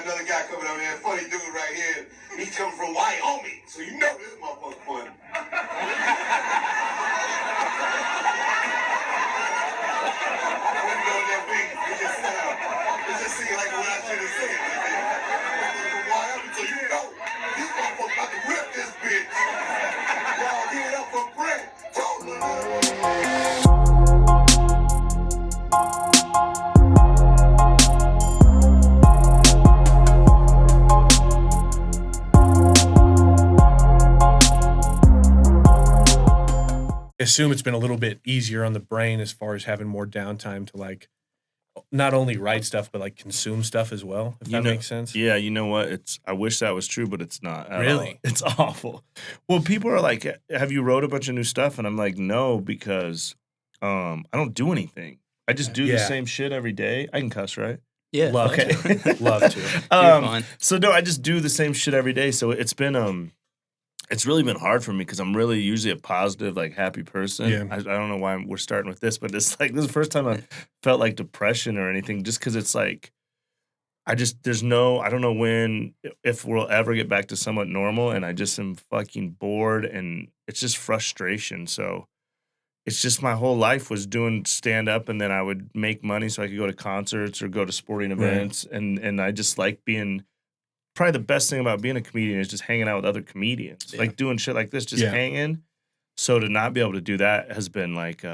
got another guy coming over here, funny dude right here. He's coming from Wyoming, so you know this motherfucker funny. It just seemed like what I should have said. From Wyoming, so you know this motherfucker about to rip this bitch. Y'all give it up for Brandt Tobler. I assume it's been a little bit easier on the brain as far as having more downtime to like not only write stuff but like consume stuff as well, if that makes sense. Yeah, you know what? I wish that was true, but it's not. Really? It's awful. Well, people are like, "Have you wrote a bunch of new stuff?" And I'm like, "No, because I don't do anything. I just do the same shit every day." I can cuss, right? Yeah. Love to. Love to. You're fine. So no, I just do the same shit every day. So it's been it's really been hard for me because I'm really usually a positive, like happy person. Yeah. I don't know why we're starting with this, but it's like this is the first time I felt like depression or anything, just because it's like I don't know if we'll ever get back to somewhat normal, and I just am fucking bored, and it's just frustration. So it's just my whole life was doing stand up, and then I would make money so I could go to concerts or go to sporting events, and I just like being. Probably the best thing about being a comedian is just hanging out with other comedians, like doing shit like this, just hanging. So to not be able to do that has been like,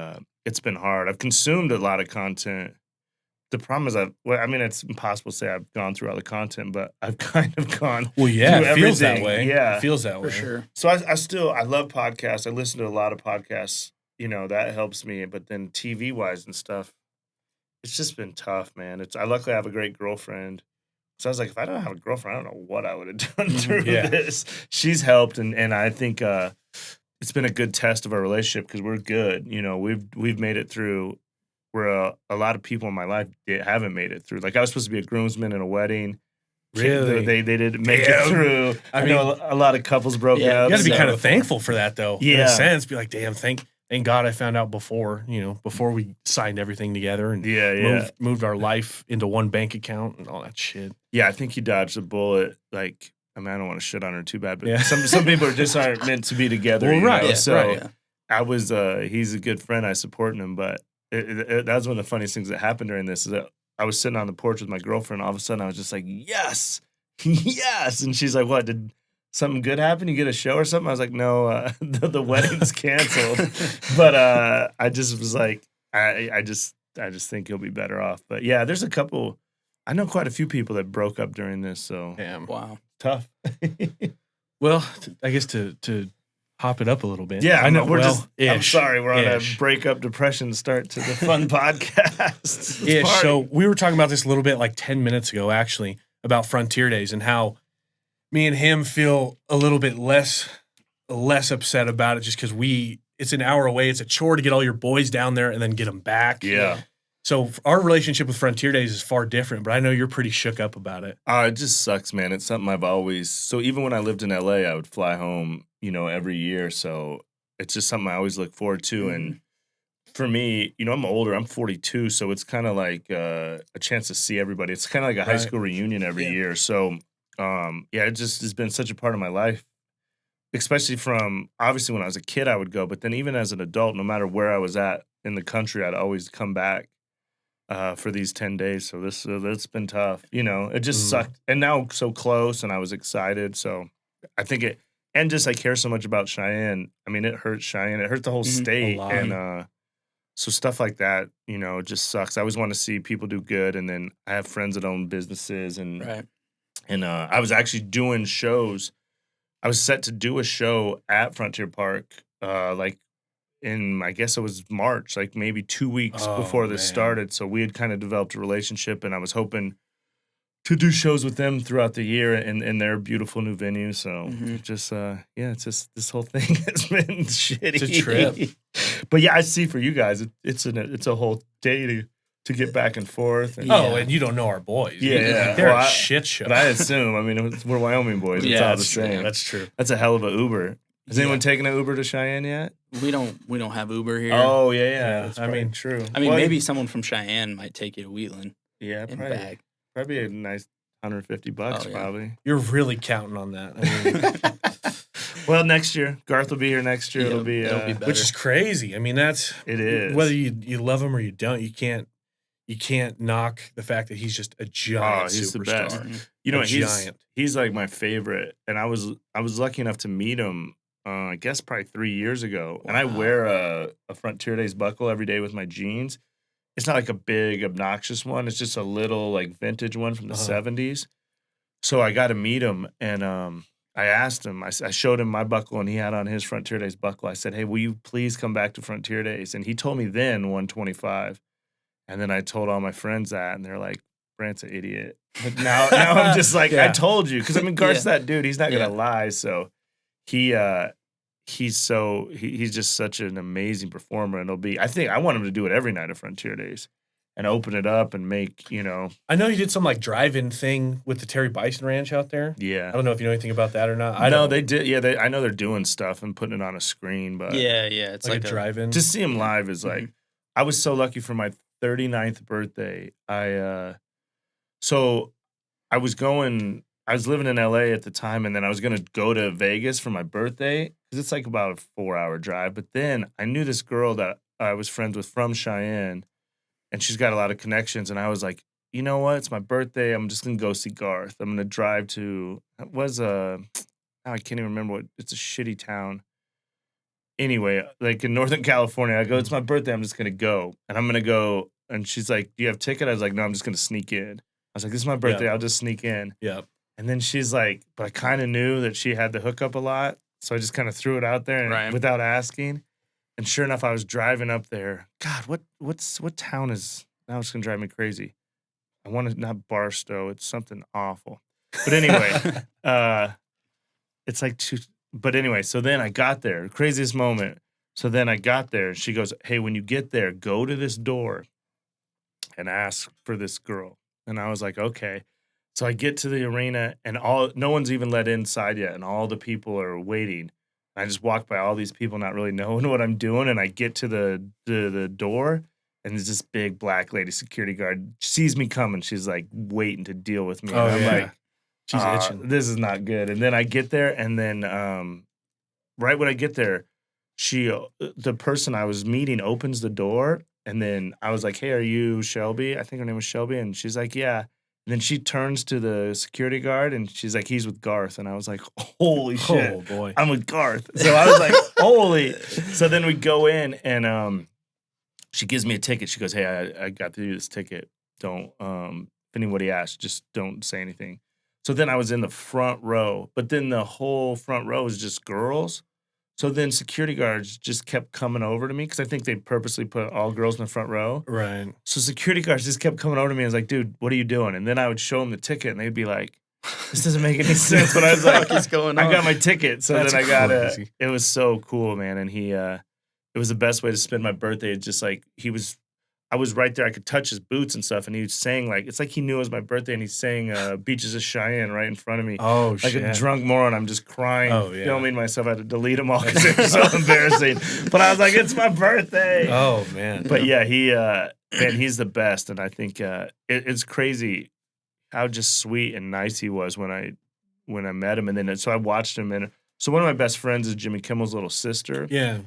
it's been hard. I've consumed a lot of content. The problem is it's impossible to say I've gone through all the content, but I've kind of gone. Well, yeah, through it feels everything. that way. Yeah, it feels that way For sure. So I love podcasts. I listen to a lot of podcasts. You know, that helps me. But then TV wise and stuff, it's just been tough, man. I luckily have a great girlfriend. So I was like, if I don't have a girlfriend, I don't know what I would have done through this. She's helped, and I think it's been a good test of our relationship because we're good. You know, we've made it through where a lot of people in my life haven't made it through. Like I was supposed to be a groomsman in a wedding. Really? They didn't make it through. I know a lot of couples broke up. You got to be kind of thankful for that, though. Yeah. In a sense, be like, damn, thank God I found out before we signed everything together and moved our life into one bank account and all that shit. Yeah, I think he dodged a bullet. Like, I mean, I don't want to shit on her too bad, but some people just aren't meant to be together. Well, right. You know? Yeah, so right. I was, he's a good friend. I support him, but that was one of the funniest things that happened during this. Is that I was sitting on the porch with my girlfriend. All of a sudden, I was just like, yes, yes. And she's like, what, did something good happen? You get a show or something? I was like, no, the wedding's canceled. But I just was like, I just think he'll be better off. But yeah, there's a couple. I know quite a few people that broke up during this. So damn, wow, tough. Well, I guess to hop it up a little bit. Yeah, I know. I'm sorry, we're on a breakup depression start to the fun podcast. Yeah, so we were talking about this a little bit like 10 minutes ago, actually, about Frontier Days and how me and him feel a little bit less upset about it just because it's an hour away. It's a chore to get all your boys down there and then get them back. Yeah. So our relationship with Frontier Days is far different, but I know you're pretty shook up about it. It just sucks, man. It's something I've always. So even when I lived in LA, I would fly home, every year. So it's just something I always look forward to. Mm-hmm. And for me, I'm older. I'm 42, so it's kind of like a chance to see everybody. It's kind of like a high school reunion every year. So, it just has been such a part of my life, especially from obviously when I was a kid, I would go, but then even as an adult, no matter where I was at in the country, I'd always come back. For these 10 days. So that's been tough. It just sucked. And now so close and I was excited. So I think and just I care so much about Cheyenne. I mean, it hurts Cheyenne. It hurts the whole state. And so stuff like that, it just sucks. I always want to see people do good. And then I have friends that own businesses and I was actually doing shows. I was set to do a show at Frontier Park, I guess it was March, like maybe 2 weeks before this started. So we had kind of developed a relationship, and I was hoping to do shows with them throughout the year in their beautiful new venue. So it's just this whole thing has been shitty. It's a trip. But yeah, I see for you guys, it's a whole day to get back and forth. And, and you don't know our boys. Yeah. They're a shit show. But I assume, we're Wyoming boys. It's all the same. Yeah, that's true. That's a hell of an Uber. Has anyone taken an Uber to Cheyenne yet? We don't have Uber here. Oh yeah. True. Maybe someone from Cheyenne might take you to Wheatland. Yeah, and back. Probably a nice $150 Oh, yeah. probably. You're really counting on that. I mean, Well, next year, Garth will be here next year. It'll be better. which is crazy. I mean, that's It is. whether you love him or you don't. You can't knock the fact that he's just a giant he's the superstar. best. Mhm. You know, A giant. he's like my favorite, and I was lucky enough to meet him. I guess probably 3 years ago, and I Wow. wear a Frontier Days buckle every day with my jeans. It's not like a big obnoxious one. It's just a little like vintage one from the Uh-huh. 70s. So I got to meet him, and I asked him. I showed him my buckle, and he had on his Frontier Days buckle. I said, "Hey, will you please come back to Frontier Days?" And he told me then 125. And then I told all my friends that, and they're like, Brandt's an idiot. But now I'm just like, I Yeah. told you. Because, I mean, Garth's that dude. He's not going to Yeah. lie. So he's just such an amazing performer. And I want him to do it every night of Frontier Days and open it up and make, I know he did some like drive-in thing with the Terry Bison Ranch out there. I yeah. don't know if you know anything about that or not. I know don't. they did. Yeah, I know they're doing stuff and putting it on a screen. But Yeah, it's like like a drive-in. to see him live is like, I was so lucky for my 39th birthday. So I was living in LA at the time, and then I was going to go to Vegas for my birthday because it's like about a 4-hour drive. But then I knew this girl that I was friends with from Cheyenne, and she's got a lot of connections. And I was like, you know what? It's my birthday. I'm just going to go see Garth. I'm going to drive to, now I can't even remember it's a shitty town. Anyway, like in Northern California, I go, it's my birthday. I'm just going to go. And I'm going to go. And she's like, do you have a ticket? I was like, no, I'm just going to sneak in. I was like, this is my birthday. Yeah. I'll just sneak in. Yeah. And then she's like, but I kind of knew that she had the hookup a lot. So I just kind of threw it out there and Right. without asking. And sure enough, I was driving up there. God, what town is, now it's going to drive me crazy. I want to, not Barstow. It's something awful. But anyway, it's like but anyway, so then I got there, craziest moment. So then I got there, and she goes, hey, when you get there, go to this door and ask for this girl. And I was like, okay. So I get to the arena, and no one's even let inside yet, and all the people are waiting. I just walk by all these people not really knowing what I'm doing, and I get to the door, and there's this big black lady security guard sees me coming. She's like waiting to deal with me. Oh, and I'm yeah. like, She's itching. this is not good. And then I get there, and then right when I get there, the person I was meeting opens the door, and then I was like, hey, are you Shelby? I think her name was Shelby. And she's like, yeah. And then she turns to the security guard, and she's like, he's with Garth. And I was like, holy shit. Oh boy. I'm with Garth. So I was like, holy. So then we go in, and she gives me a ticket. She goes, hey, I got to do this ticket. Don't, if anybody asks, just don't say anything. So then I was in the front row, but then the whole front row was just girls. So then security guards just kept coming over to me because I think they purposely put all girls in the front row. Right. So security guards just kept coming over to me. I was like, dude, what are you doing? And then I would show them the ticket, and they'd be like, this doesn't make any sense. But I was like, What is going I on? got my ticket. So That's then I got crazy. it was so cool, man. And it was the best way to spend my birthday. It's just like I was right there. I could touch his boots and stuff. And he was saying it's like he knew it was my birthday, and he's saying Beaches of Cheyenne right in front of me. Oh Like shit. a drunk moron. I'm just crying, Oh, yeah. filming myself. I had to delete them all because they were so embarrassing. But I was like, it's my birthday. Oh man. But yeah, he's the best. And I think it's crazy how just sweet and nice he was when I met him. And then so I watched him. And so one of my best friends is Jimmy Kimmel's little sister. Yeah.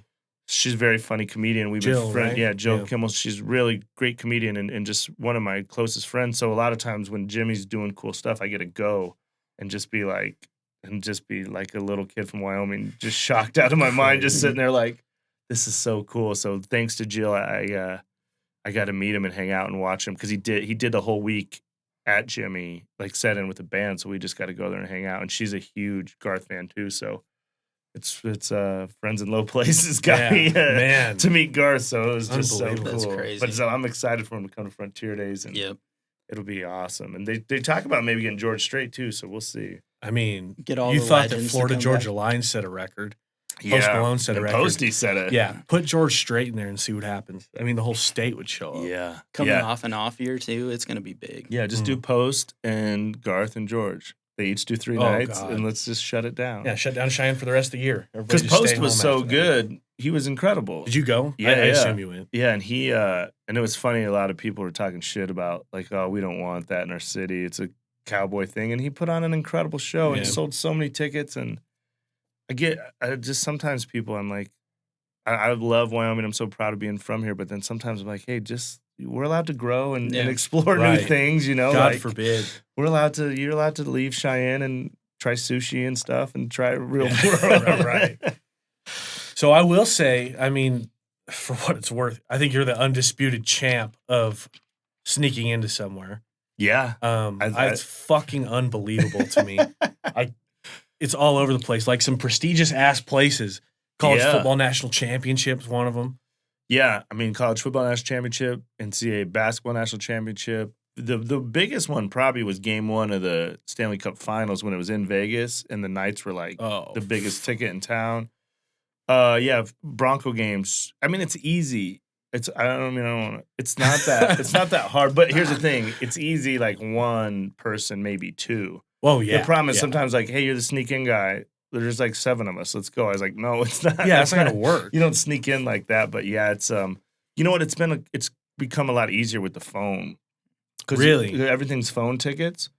She's a very funny comedian. We've Jill, been friends. right? Yeah, Jill Yeah. Kimmel. She's really great comedian and just one of my closest friends. So a lot of times when Jimmy's doing cool stuff, I get to go and just be like a little kid from Wyoming, just shocked out of my mind, just sitting there like, this is so cool. So thanks to Jill, I got to meet him and hang out and watch him because he did the whole week at Jimmy, like set in with the band. So we just got to go there and hang out. And she's a huge Garth fan too. So it's friends in low places got me man. to meet Garth. So it was just so Unbelievable. cool. That's crazy. But so I'm excited for him to come to Frontier Days, and Yep. it'll be awesome. And they talk about maybe getting George Strait too. So we'll see. I mean, Get all you the thought that legends to Florida come Georgia back. Line set a record. Post Malone set a and record. Posty said it. Yeah, put George Strait in there and see what happens. I mean, the whole state would show up. Yeah. Coming yeah. off and off year too, it's gonna be big. Yeah, just do Post and Garth and George. They each do 3 Oh, nights, God. and let's just shut it down. Yeah, shut down Cheyenne for the rest of the year. Because Everybody just Post stay was home so after that. good. He was incredible. Did you go? Yeah, I yeah. assume you went. Yeah, and he and it was funny. A lot of people were talking shit about like, oh, we don't want that in our city. cowboy thing, and he put on an incredible show and Yeah. sold so many tickets. And I just sometimes people, I'm like, I love Wyoming. I'm so proud of being from here. But then sometimes I'm like, hey, we're allowed to grow and Yeah. explore new Right. things, you know? God like, forbid. you're allowed to leave Cheyenne and try sushi and stuff and try real Yeah. world. Right. So I will say, I mean, for what it's worth, I think you're the undisputed champ of sneaking into somewhere. Yeah. It's fucking unbelievable to me. It's all over the place, like some prestigious ass places. College Yeah. football national championship's one of them. Yeah, I mean, college football national championship, NCAA basketball national championship. The biggest one probably was game 1 of the Stanley Cup Finals when it was in Vegas, and the Knights were like the biggest ticket in town. Yeah, Bronco games. I mean, it's easy. It's not that hard. But here's the thing: it's easy. Like one person, maybe two. Oh yeah. The problem is sometimes like, hey, you're the sneak in guy. There's like 7 of us. Let's go. I was like, no, it's not. Yeah, it's not gonna work. You don't sneak in like that. But yeah, it's you know what? It's become a lot easier with the phone. Really? Everything's phone tickets.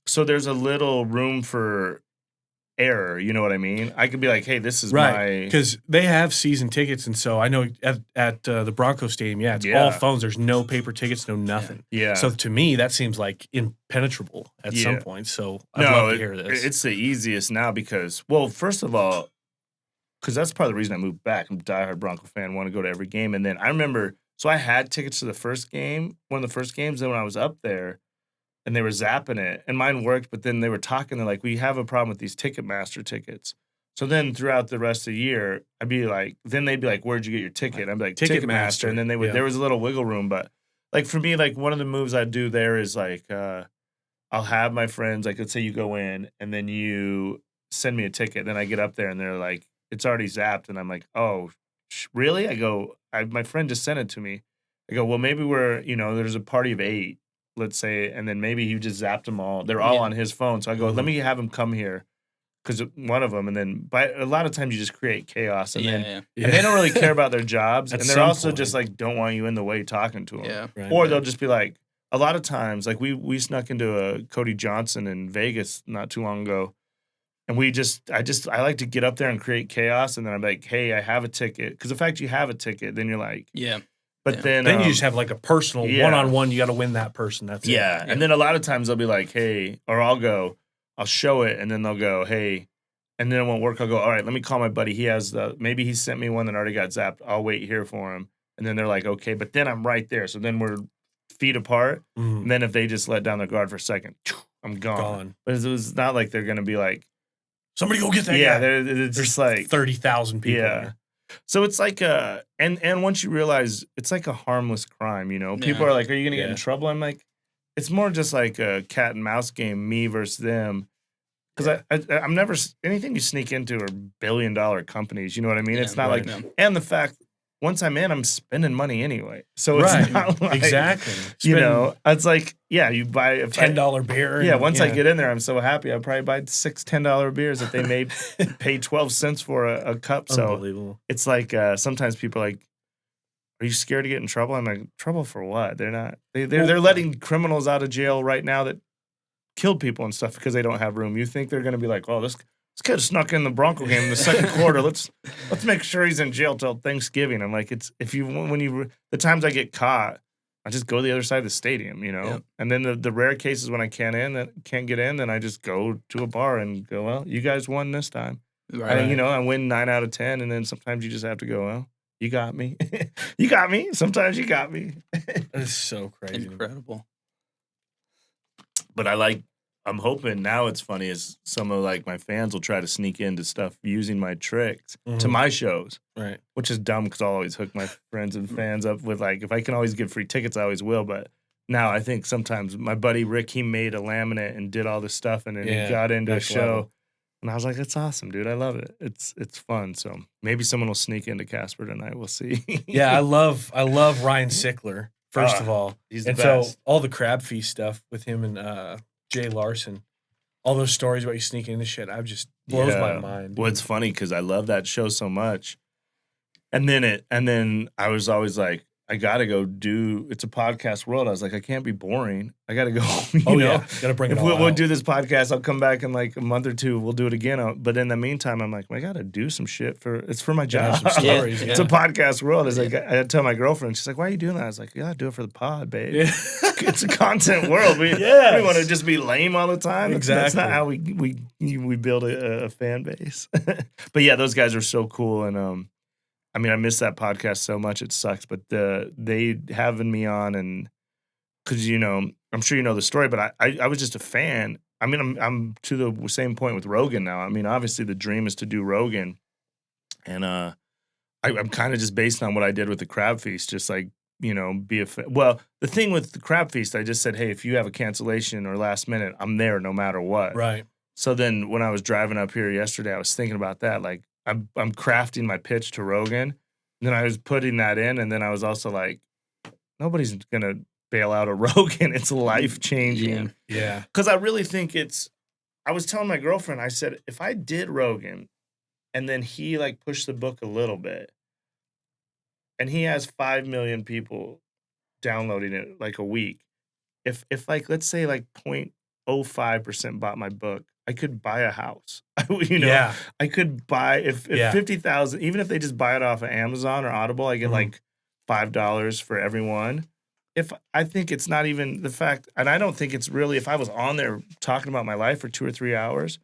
So there's a little room for error. You know what I mean? I could be like, hey, this is right, because they have season tickets, and so I know at the Bronco Stadium, it's all phones. There's no paper tickets, no nothing. Yeah. So to me, that seems like impenetrable at some point. So I'd love to hear this. It's the easiest now because, well, first of all, because that's part of the reason I moved back. I'm a diehard Bronco fan, want to go to every game. And then I remember, so I had tickets to the first game, one of the first games. Then when I was up there, and they were zapping it, and mine worked, but then they were talking. They're like, we have a problem with these Ticketmaster tickets. So then throughout the rest of the year, I'd be like, then they'd be like, where'd you get your ticket? I'd be like, Ticketmaster. And then there was a little wiggle room. But like for me, like one of the moves I'd do there is like, I'll have my friends, like let's say you go in and then you send me a ticket. Then I get up there and they're like, it's already zapped. And I'm like, oh, really? I go, my friend just sent it to me. I go, well, maybe there's a party of 8. Let's say, and then maybe he just zapped them all. They're all on his phone. So I go, let me have him come here because one of them, and then by a lot of times you just create chaos, and and they don't really care about their jobs, and they're also just like don't want you in the way talking to them. Yeah. Right, or they'll just be like, a lot of times, like we snuck into a Cody Johnson in Vegas not too long ago, and I like to get up there and create chaos, and then I'm like, hey, I have a ticket, because the fact you have a ticket, then you're like, But then you just have like a personal one-on-one. You got to win that person. That's it. Yeah. And then a lot of times they'll be like, hey, or I'll show it, and then they'll go, hey, and then it won't work. I'll go, all right, let me call my buddy. Maybe he sent me one that already got zapped. I'll wait here for him. And then they're like, okay, but then I'm right there. So then we're feet apart. Mm. And then if they just let down their guard for a second, I'm gone. But it's not like they're going to be like, somebody go get that guy. Yeah, they're just like 30,000 people. Yeah. There. So it's like and once you realize it's like a harmless crime, you know, people are like, are you going to get in trouble? I'm like, it's more just like a cat and mouse game, me versus them. Because I'm never, anything you sneak into are $1 billion companies, you know what I mean? It's not and the fact, once I'm in, I'm spending money anyway. So it's not like, exactly. It's like, you buy a $10 beer. Yeah, once I get in there, I'm so happy. I'll probably buy 6 $10 beers that they may pay 12 cents for a cup. So unbelievable. it's like sometimes people are like, are you scared to get in trouble? I'm like, trouble for what? They're not. They're letting criminals out of jail right now that killed people and stuff because they don't have room. You think they're going to be like, oh, this kid snuck in the Bronco game in the second quarter. Let's make sure he's in jail till Thanksgiving. I'm like, the times I get caught, I just go to the other side of the stadium, you know. Yep. And then the rare cases when I can't get in, then I just go to a bar and go, well, you guys won this time. Right. And, I win 9 out of 10, and then sometimes you just have to go, well, you got me. You got me. Sometimes you got me. That's so crazy. Incredible. But I'm hoping now it's funny is some of like my fans will try to sneak into stuff using my tricks to my shows. Right. Which is dumb because I'll always hook my friends and fans up with like, if I can always give free tickets, I always will. But now I think sometimes my buddy Rick, he made a laminate and did all this stuff and then he got into a show. Level. And I was like, that's awesome, dude. I love it. It's fun. So maybe someone will sneak into Casper tonight. We'll see. Yeah, I love Ryan Sickler, first of all. He's the best. So all the Crab Feast stuff with him and Jay Larson, all those stories about you sneaking into shit, just blows my mind. Well, it's funny because I love that show so much. And then I was always like, I gotta go it's a podcast world. I was like, I can't be boring. I gotta go. You know? Gotta bring it If all we'll out. do this podcast, I'll come back in like a month or two. We'll do it again. But in the meantime, I'm like, well, I gotta do some shit it's for my Gotta have job. some stories, It's a podcast world. It's like I tell my girlfriend, she's like, why are you doing that? I was like, yeah, I do it for the pod, babe. Yeah. It's a content world. We want to just be lame all the time. That's not how we build a fan base. But yeah, those guys are so cool, and I mean, I miss that podcast so much. It sucks, but they having me on, and because I'm sure you know the story, but I was just a fan. I mean, I'm to the same point with Rogan now. I mean, obviously the dream is to do Rogan, and I'm kind of just based on what I did with the Crab Feast, just like be a well. The thing with the Crab Feast, I just said, hey, if you have a cancellation or last minute, I'm there no matter what. Right. So then when I was driving up here yesterday, I was thinking about that, like. I'm crafting my pitch to Rogan, and then I was putting that in, and then I was also like, nobody's gonna bail out a Rogan. It's life changing. Yeah. Because I really think I was telling my girlfriend, I said, if I did Rogan, and then he like pushed the book a little bit, and he has 5 million people downloading it like a week, if like let's say like 0.05% bought my book, I could buy a house. Yeah. I could buy if 50,000, even if they just buy it off of Amazon or Audible, I get like $5 for everyone. If I think it's not even the fact, and I don't think it's really, if I was on there talking about my life for 2 or 3 hours,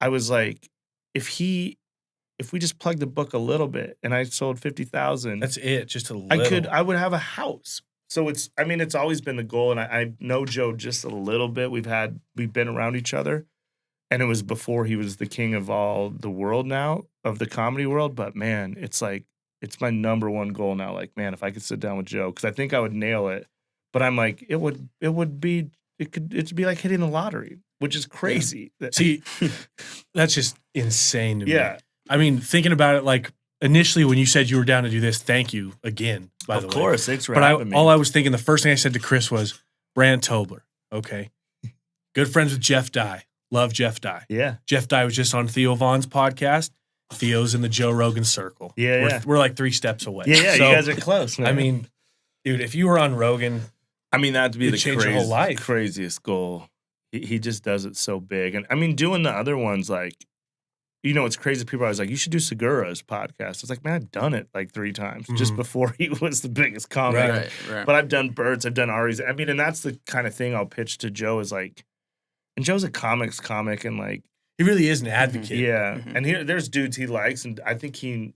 I was like, if we just plugged the book a little bit and I sold 50,000, That's it. Just a little. I would have a house. So it's always been the goal, and I know Joe just a little bit. We've been around each other. And it was before he was the king of all the world now, of the comedy world. But man, it's like, it's my number one goal now. Like, man, if I could sit down with Joe, because I think I would nail it. But I'm like, it'd be like hitting the lottery, which is crazy. Yeah. See, that's just insane to me. Yeah. I mean, thinking about it, like initially when you said you were down to do this, thank you again, by the way. Of course, thanks for But having me. all I was thinking, the first thing I said to Chris was, Brandt Tobler. Okay. Good friends with Jeff Dye. Love Jeff Dye. Yeah. Jeff Dye was just on Theo Vaughn's podcast. Theo's in the Joe Rogan circle. Yeah, We're like 3 steps away. Yeah, So, you guys are close, man. I mean, dude, if you were on Rogan, that'd be it'd change your whole life. Craziest goal. He just does it so big. And I mean, doing the other ones, like, it's crazy. People are always like, you should do Segura's podcast. I was like, man, I've done it like 3 times just before he was the biggest comic. Right. But I've done Bert's, I've done Ari's. I mean, and that's the kind of thing I'll pitch to Joe is like, and Joe's a comic, and like, he really is an advocate. yeah. And there's dudes he likes, and I think he,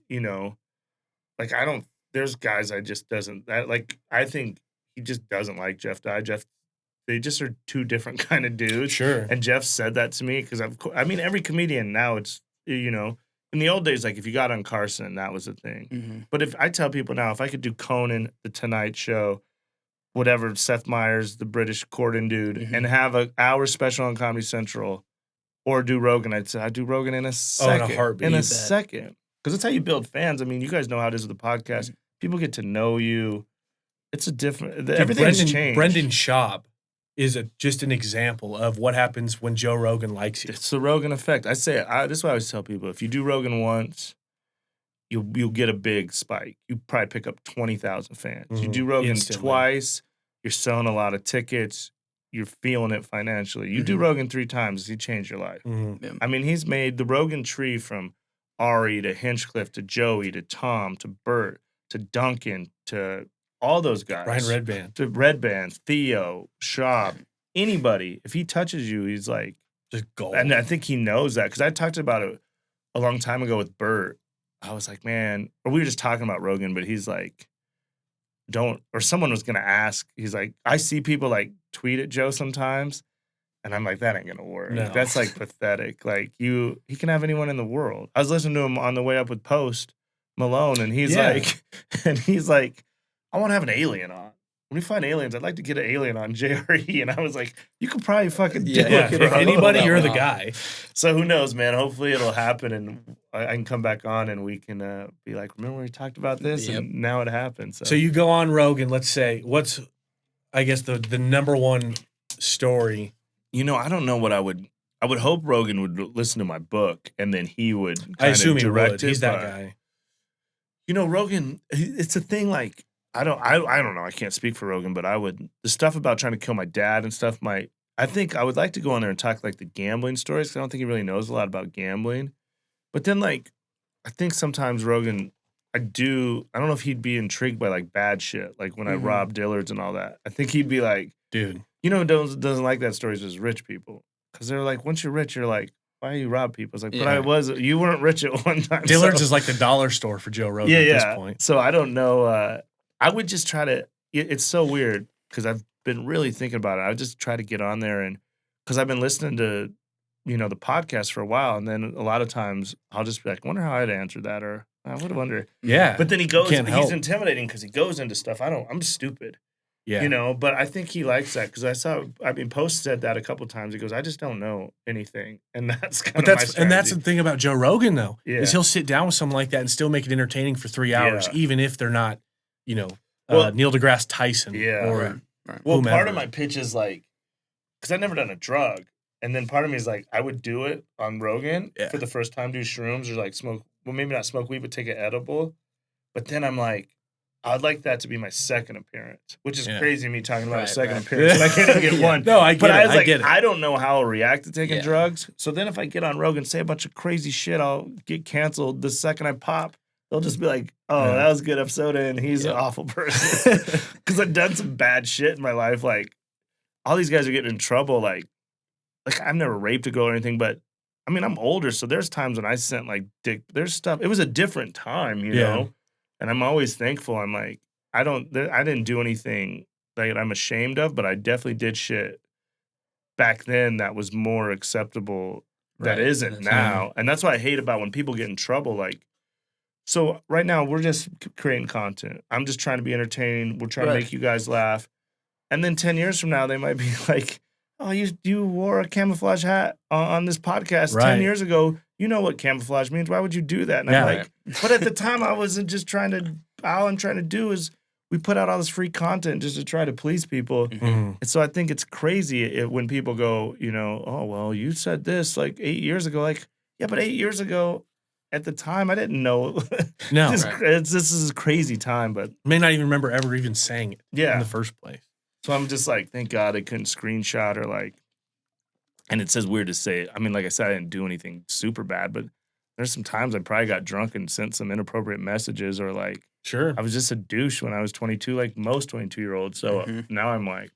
like, there's guys I just doesn't, like, I think he just doesn't like Jeff Dye. They just are 2 different kind of dudes. Sure. And Jeff said that to me because every comedian now, it's, in the old days, like if you got on Carson, that was a thing. Mm-hmm. But if I tell people now, if I could do Conan, The Tonight Show, whatever, Seth Meyers, the British Corden dude, and have an hour special on Comedy Central, or do Rogan, I'd say I'd do Rogan in a second. in a heartbeat. In You a bet. second. Because that's how you build fans. I mean, you guys know how it is with the podcast. People get to know you. It's a different, everything's changed. Brendan Schaub is just an example of what happens when Joe Rogan likes you. It's the Rogan effect. I say this is what I always tell people. If you do Rogan once, you'll get a big spike. You probably pick up 20,000 fans. You do Rogan Instantly. twice, you're selling a lot of tickets, you're feeling it financially. You do Rogan 3 times, he changed your life. Mm-hmm. I mean, he's made the Rogan tree from Ari to Hinchcliffe to Joey to Tom to Bert to Duncan to all those guys. Ryan Redband. To Redband, Theo, Schaub, anybody. If he touches you, he's like, Just gold. and I think he knows that because I talked about it a long time ago with Bert. I was like, man, or we were just talking about Rogan, but he's like, or someone was going to ask, he's like, I see people like tweet at Joe sometimes, and I'm like, that ain't going to work. No. That's like pathetic. Like he can have anyone in the world. I was listening to him on the way up with Post Malone, and he's like, I want to have an alien on. When we find aliens, I'd like to get an alien on JRE. And I was like, you could probably fucking do Yeah, it. if anybody, No, you're the no. guy. So who knows, man? Hopefully it'll happen and I can come back on and we can be like, remember when we talked about this? Yep. And now it happened. So, So you go on Rogan, let's say, what's, I guess, the number one story? I don't know what I would hope Rogan would listen to my book and then he would I assume he direct would. it, He's that but, guy. Rogan, it's a thing like, I don't know. I can't speak for Rogan, but the stuff about trying to kill my dad and stuff I think I would like to go on there and talk like the gambling stories, because I don't think he really knows a lot about gambling. But then like, I think sometimes Rogan, I don't know if he'd be intrigued by like bad shit, like when I robbed Dillard's and all that. I think he'd be like, dude, you know, who doesn't like that stories is rich people, because they're like, once you're rich, you're like, why do you rob people? It's like, but you weren't rich at one time. Dillard's is like the dollar store for Joe Rogan at this point. So I don't know. I would just try to. It's so weird because I've been really thinking about it. I would just try to get on there, and because I've been listening to, the podcast for a while, and then a lot of times I'll just be like, wonder how I'd answer that, or I would wonder. Yeah, but then he's intimidating because he goes into stuff. I'm stupid. Yeah, but I think he likes that because Post said that a couple times. He goes, I just don't know anything, and that's kind of my strategy. And that's the thing about Joe Rogan though, is he'll sit down with someone like that and still make it entertaining for 3 hours, even if they're not, Neil deGrasse Tyson. Yeah, or right. Well, part of my pitch is like, because I've never done a drug, and then part of me is like, I would do it on Rogan for the first time, do shrooms or like smoke. Well, maybe not smoke weed, but take an edible. But then I'm like, I'd like that to be my second appearance, which is crazy me talking about a second appearance. And I can't even get one. No, I get it. I don't know how I'll react to taking drugs. So then if I get on Rogan and say a bunch of crazy shit, I'll get canceled the second I pop. They'll just be like, oh, that was a good episode, and he's an awful person. Because I've done some bad shit in my life. Like, all these guys are getting in trouble. Like I've never raped a girl or anything, but I mean, I'm older, so there's times when I sent like dick. There's stuff. It was a different time, you know? And I'm always thankful. I'm like, I didn't do anything that I'm ashamed of, but I definitely did shit back then that was more acceptable that isn't now. And that's what I hate about when people get in trouble. Like, so right now we're just creating content. I'm just trying to be entertaining. We're trying to make you guys laugh. And then 10 years from now, they might be like, oh, you wore a camouflage hat on this podcast 10 years ago. You know what camouflage means. Why would you do that? And I'm like, but at the time I wasn't just all I'm trying to do is we put out all this free content just to try to please people. And so I think it's crazy when people go, oh, well, you said this like 8 years ago. Like, yeah, but 8 years ago at the time, I didn't know. No. This is a crazy time, but may not even remember ever even saying it in the first place. So I'm just like, thank God I couldn't screenshot or like, and it says weird to say it. I mean, like I said, I didn't do anything super bad, but there's some times I probably got drunk and sent some inappropriate messages or like, I was just a douche when I was 22, like most 22-year-olds. So now I'm like,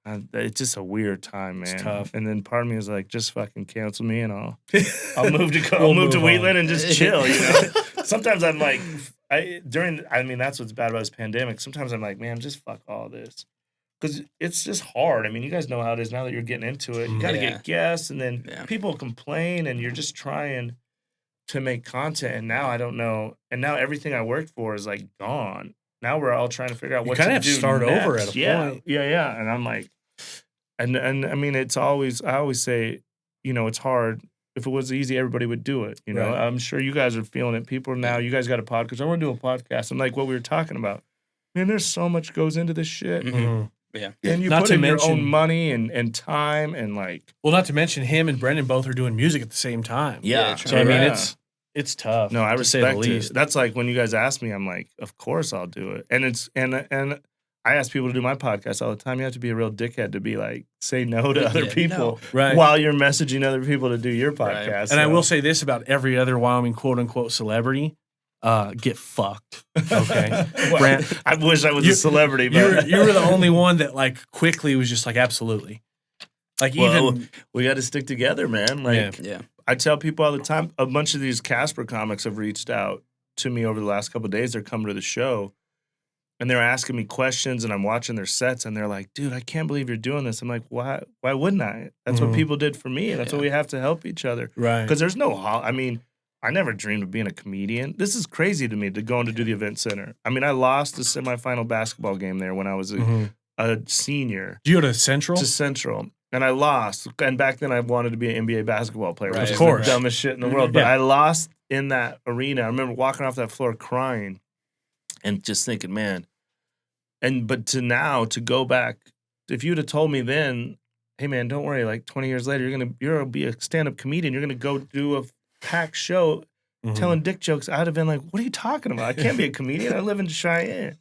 it's just a weird time, man. It's tough. And then part of me is like, just fucking cancel me and I'll move to Wheatland and just chill, Sometimes I'm like, that's what's bad about this pandemic. Sometimes I'm like, man, just fuck all this. Because it's just hard. I mean, you guys know how it is now that you're getting into it. You got to get guests, and then people complain, and you're just trying to make content. And now I don't know. And now everything I worked for is like gone. Now we're all trying to figure out what to do. You kind of have to start over at a point. Yeah. And I'm like, and I mean, I always say, it's hard. If it was easy, everybody would do it. I'm sure you guys are feeling it. People now, you guys got a podcast. I want to do a podcast. And like what we were talking about, man, there's so much goes into this shit. Yeah. And you put in your own money and time and like. Well, not to mention him and Brendan both are doing music at the same time. Yeah. So, I mean, it's tough. No, I respect it. That's like when you guys ask me, I'm like, of course I'll do it. And I ask people to do my podcast all the time. You have to be a real dickhead to be like, say no to other people while you're messaging other people to do your podcast. Right. And I will say this about every other Wyoming quote unquote celebrity. Get fucked. Okay. Brandt, I wish I was a celebrity, but you were the only one that like quickly was just like, absolutely. Like even we got to stick together, man. Like I tell people all the time, a bunch of these Casper comics have reached out to me over the last couple of days. They're coming to the show and they're asking me questions and I'm watching their sets and they're like, dude, I can't believe you're doing this. I'm like, why wouldn't I? That's what people did for me. And that's what we have to help each other. Right. Because there's I never dreamed of being a comedian. This is crazy to me to go in to do the event center. I mean, I lost the semifinal basketball game there when I was a senior. Did you go to Central? To Central. And I lost. And back then I wanted to be an NBA basketball player, which is the dumbest shit in the world. But I lost in that arena. I remember walking off that floor crying and just thinking, man. But to go back, if you'd have told me then, hey man, don't worry, like 20 years later, you're gonna be a stand-up comedian, you're gonna go do a packed show telling dick jokes, I'd have been like, what are you talking about? I can't be a comedian. I live in Cheyenne.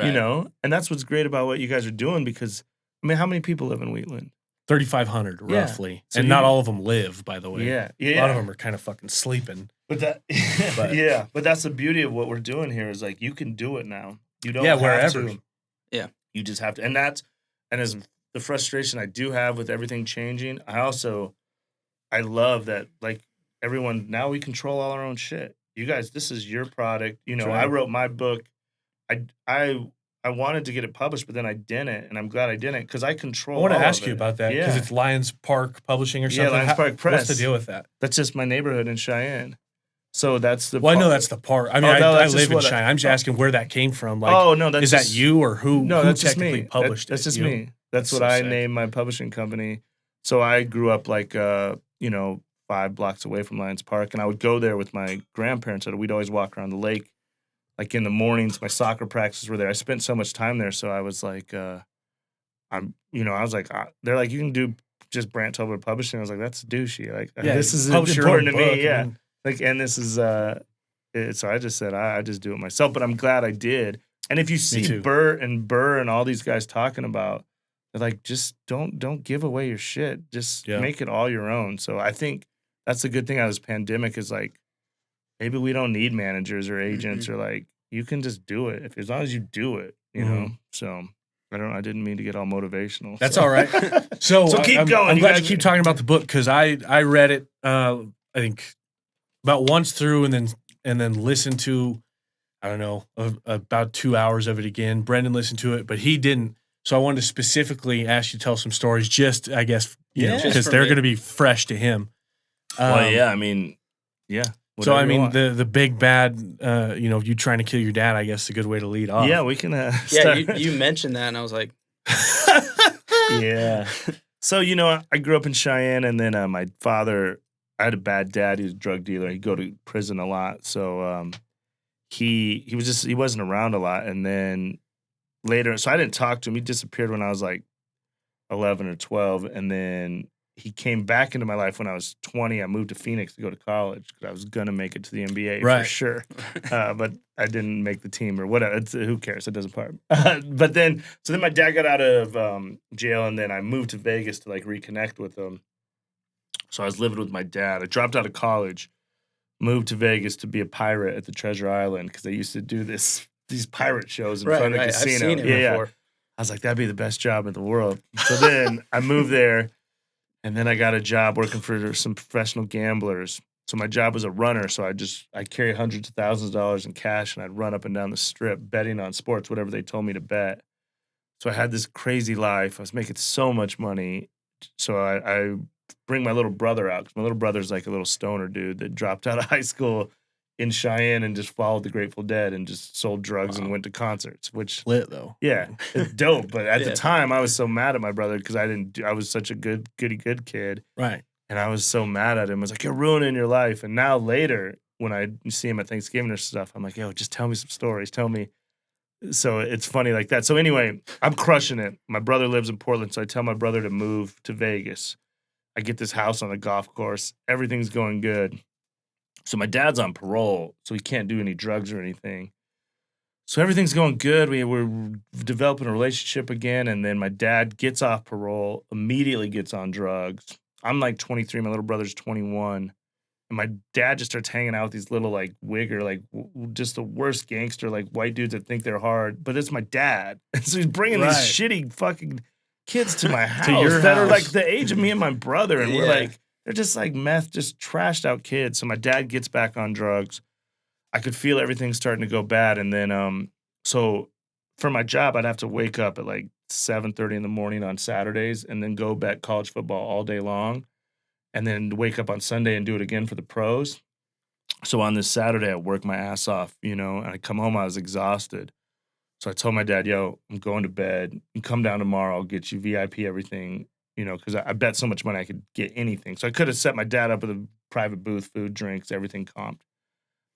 you know? And that's what's great about what you guys are doing because, I mean, how many people live in Wheatland? 3,500 Yeah. roughly. So and not all of them live, by the way. Yeah. A lot of them are kind of fucking sleeping. But that, But- yeah, but that's the beauty of what we're doing here is like you can do it now. You don't Yeah, have wherever. to. Yeah. You just have to. And as the frustration I do have with everything changing, I love that like everyone, now we control all our own shit. You guys, this is your product. You know, That's right. I wrote my book. I wanted to get it published, but then I didn't, and I'm glad I didn't because I control I want to all ask of you it. about that because Yeah. it's Lions Park Publishing or Yeah, something. Lions Park Press. What's the deal with that? That's just my neighborhood in Cheyenne. So that's the Well, I know part- that's the part. I mean, Oh, no, I that's just live in what I- Cheyenne. I'm just asking where that came from. Like, oh no, that's is just, that you or who? No, who that's just technically me. published That's it? just You? me. That's what so I sick. named my publishing company. So I grew up like 5 blocks away from Lions Park, and I would go there with my grandparents. And we'd always walk around the lake, like in the mornings. My soccer practices were there. I spent so much time there, so I was like, I was like, they're like, you can do just Brandt Tobler Publishing. I was like, that's douchey. Like this is publish your important own to me. book, Yeah. and Like, and this is so I just said I just do it myself, but I'm glad I did. And if you see too. Burr and all these guys talking about, they're like, just don't give away your shit. Just Yeah. make it all your own. So I think that's a good thing out of this pandemic is like maybe we don't need managers or agents or like you can just do it as long as you do it, you know. So I didn't mean to get all motivational. That's so. all right. So keep going. I'm You glad guys- you keep talking about the book because I read it. I think about once through and then listened to I don't know about 2 hours of it again. Brendan listened to it, but he didn't. So I wanted to specifically ask you to tell some stories. Just I guess Yeah. because Just for they're me. going to be fresh to him. Well, yeah, I mean, yeah. So I whatever you mean want. the big bad, you trying to kill your dad. I guess is a good way to lead off. yeah, we can. Yeah, start. you mentioned that, and I was like, Yeah. So, I grew up in Cheyenne, and then my father, I had a bad dad. He was a drug dealer. He'd go to prison a lot. So he wasn't around a lot. And then later, so I didn't talk to him. He disappeared when I was like 11 or 12. And then he came back into my life when I was 20. I moved to Phoenix to go to college because I was going to make it to the NBA for Right. sure. But I didn't make the team or whatever. Who cares? It doesn't matter. But then my dad got out of jail, and then I moved to Vegas to like reconnect with him. So I was living with my dad. I dropped out of college, moved to Vegas to be a pirate at the Treasure Island because they used to do these pirate shows in front of the I've casino. seen it Yeah. before. I was like, that'd be the best job in the world. So then I moved there, and then I got a job working for some professional gamblers. So my job was a runner. So I carry hundreds of thousands of dollars in cash, and I'd run up and down the strip betting on sports, whatever they told me to bet. So I had this crazy life. I was making so much money. So I bring my little brother out because my little brother's like a little stoner dude that dropped out of high school in Cheyenne and just followed the Grateful Dead and just sold drugs and went to concerts, which lit though. yeah, it's dope. But at Yeah. the time, I was so mad at my brother because I was such a good kid, Right. and I was so mad at him. I was like, "You're ruining your life." And now later, when I see him at Thanksgiving or stuff, I'm like, "Yo, just tell me some stories. Tell me." So it's funny like that. So anyway, I'm crushing it. My brother lives in Portland, so I tell my brother to move to Vegas. I get this house on a golf course. Everything's going good. So my dad's on parole, so he can't do any drugs or anything. So everything's going good. We're developing a relationship again, and then my dad gets off parole, immediately gets on drugs. I'm like 23, my little brother's 21, and my dad just starts hanging out with these little like wigger, like just the worst gangster, like white dudes that think they're hard. But it's my dad, and so he's bringing Right. these shitty fucking kids to my house your that are house. like the age of me and my brother, and we're Yeah. like. They're just like meth, just trashed out kids. So my dad gets back on drugs. I could feel everything starting to go bad. And then, so for my job, I'd have to wake up at like 7:30 in the morning on Saturdays and then go bet college football all day long. And then wake up on Sunday and do it again for the pros. So on this Saturday, I work my ass off, and I come home, I was exhausted. So I told my dad, yo, I'm going to bed. You come down tomorrow, I'll get you VIP everything. Because I bet so much money I could get anything. So I could have set my dad up with a private booth, food, drinks, everything comped.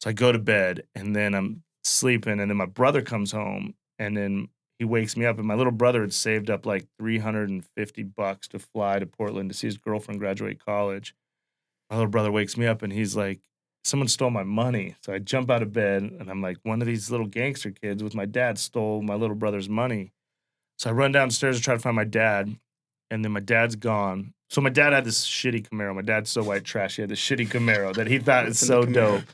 So I go to bed, and then I'm sleeping, and then my brother comes home, and then he wakes me up, and my little brother had saved up like $350 to fly to Portland to see his girlfriend graduate college. My little brother wakes me up, and he's like, someone stole my money. So I jump out of bed and I'm like, one of these little gangster kids with my dad stole my little brother's money. So I run downstairs to try to find my dad, and then my dad's gone. So my dad had this shitty Camaro. My dad's so white trash. He had this shitty Camaro that he thought is so dope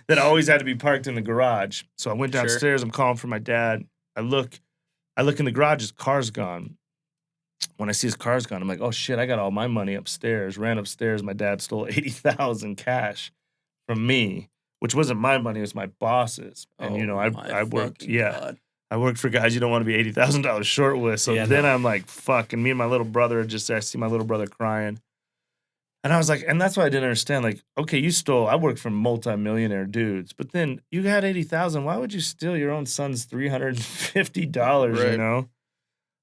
that always had to be parked in the garage. So I went downstairs. I'm calling for my dad. I look in the garage. His car's gone. When I see his car's gone, I'm like, oh shit, I got all my money upstairs. Ran upstairs. My dad stole $80,000 cash from me, which wasn't my money. It was my boss's. And I worked. God. I worked for guys you don't want to be $80,000 short with. So then I'm like, fuck. And me and my little brother I see my little brother crying. And I was like, and that's why I didn't understand. Like, okay, I worked for multimillionaire dudes, but then you had $80,000. Why would you steal your own son's $350, Right. you know?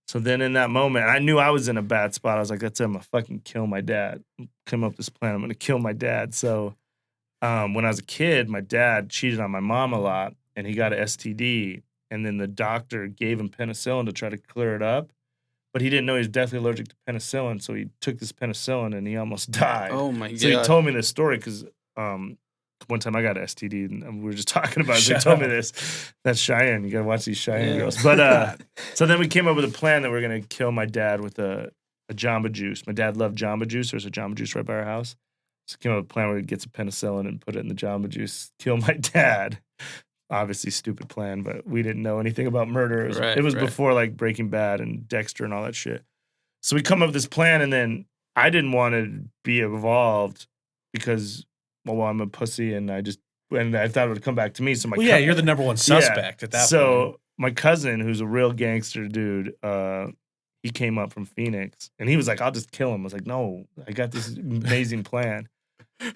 So then in that moment, I knew I was in a bad spot. I was like, that's it. I'm going to fucking kill my dad. Come up with this plan. I'm going to kill my dad. So when I was a kid, my dad cheated on my mom a lot, and he got an STD. And then the doctor gave him penicillin to try to clear it up. But he didn't know he was deathly allergic to penicillin. So he took this penicillin and he almost died. Oh, my God. So he told me this story because one time I got an STD and we were just talking about it. So he told me this. That's Cheyenne. You got to watch these Cheyenne girls. But so then we came up with a plan that we're going to kill my dad with a Jamba Juice. My dad loved Jamba Juice. There's a Jamba Juice right by our house. So we came up with a plan where we get some penicillin and put it in the Jamba Juice, kill my dad. Obviously stupid plan, but we didn't know anything about murder. It was before like Breaking Bad and Dexter and all that shit. So we come up with this plan, and then I didn't want to be involved because, well, I'm a pussy, and I thought it would come back to me. So you're the number one suspect at that point. So my cousin, who's a real gangster dude, he came up from Phoenix, and he was like, "I'll just kill him." I was like, "No, I got this amazing plan."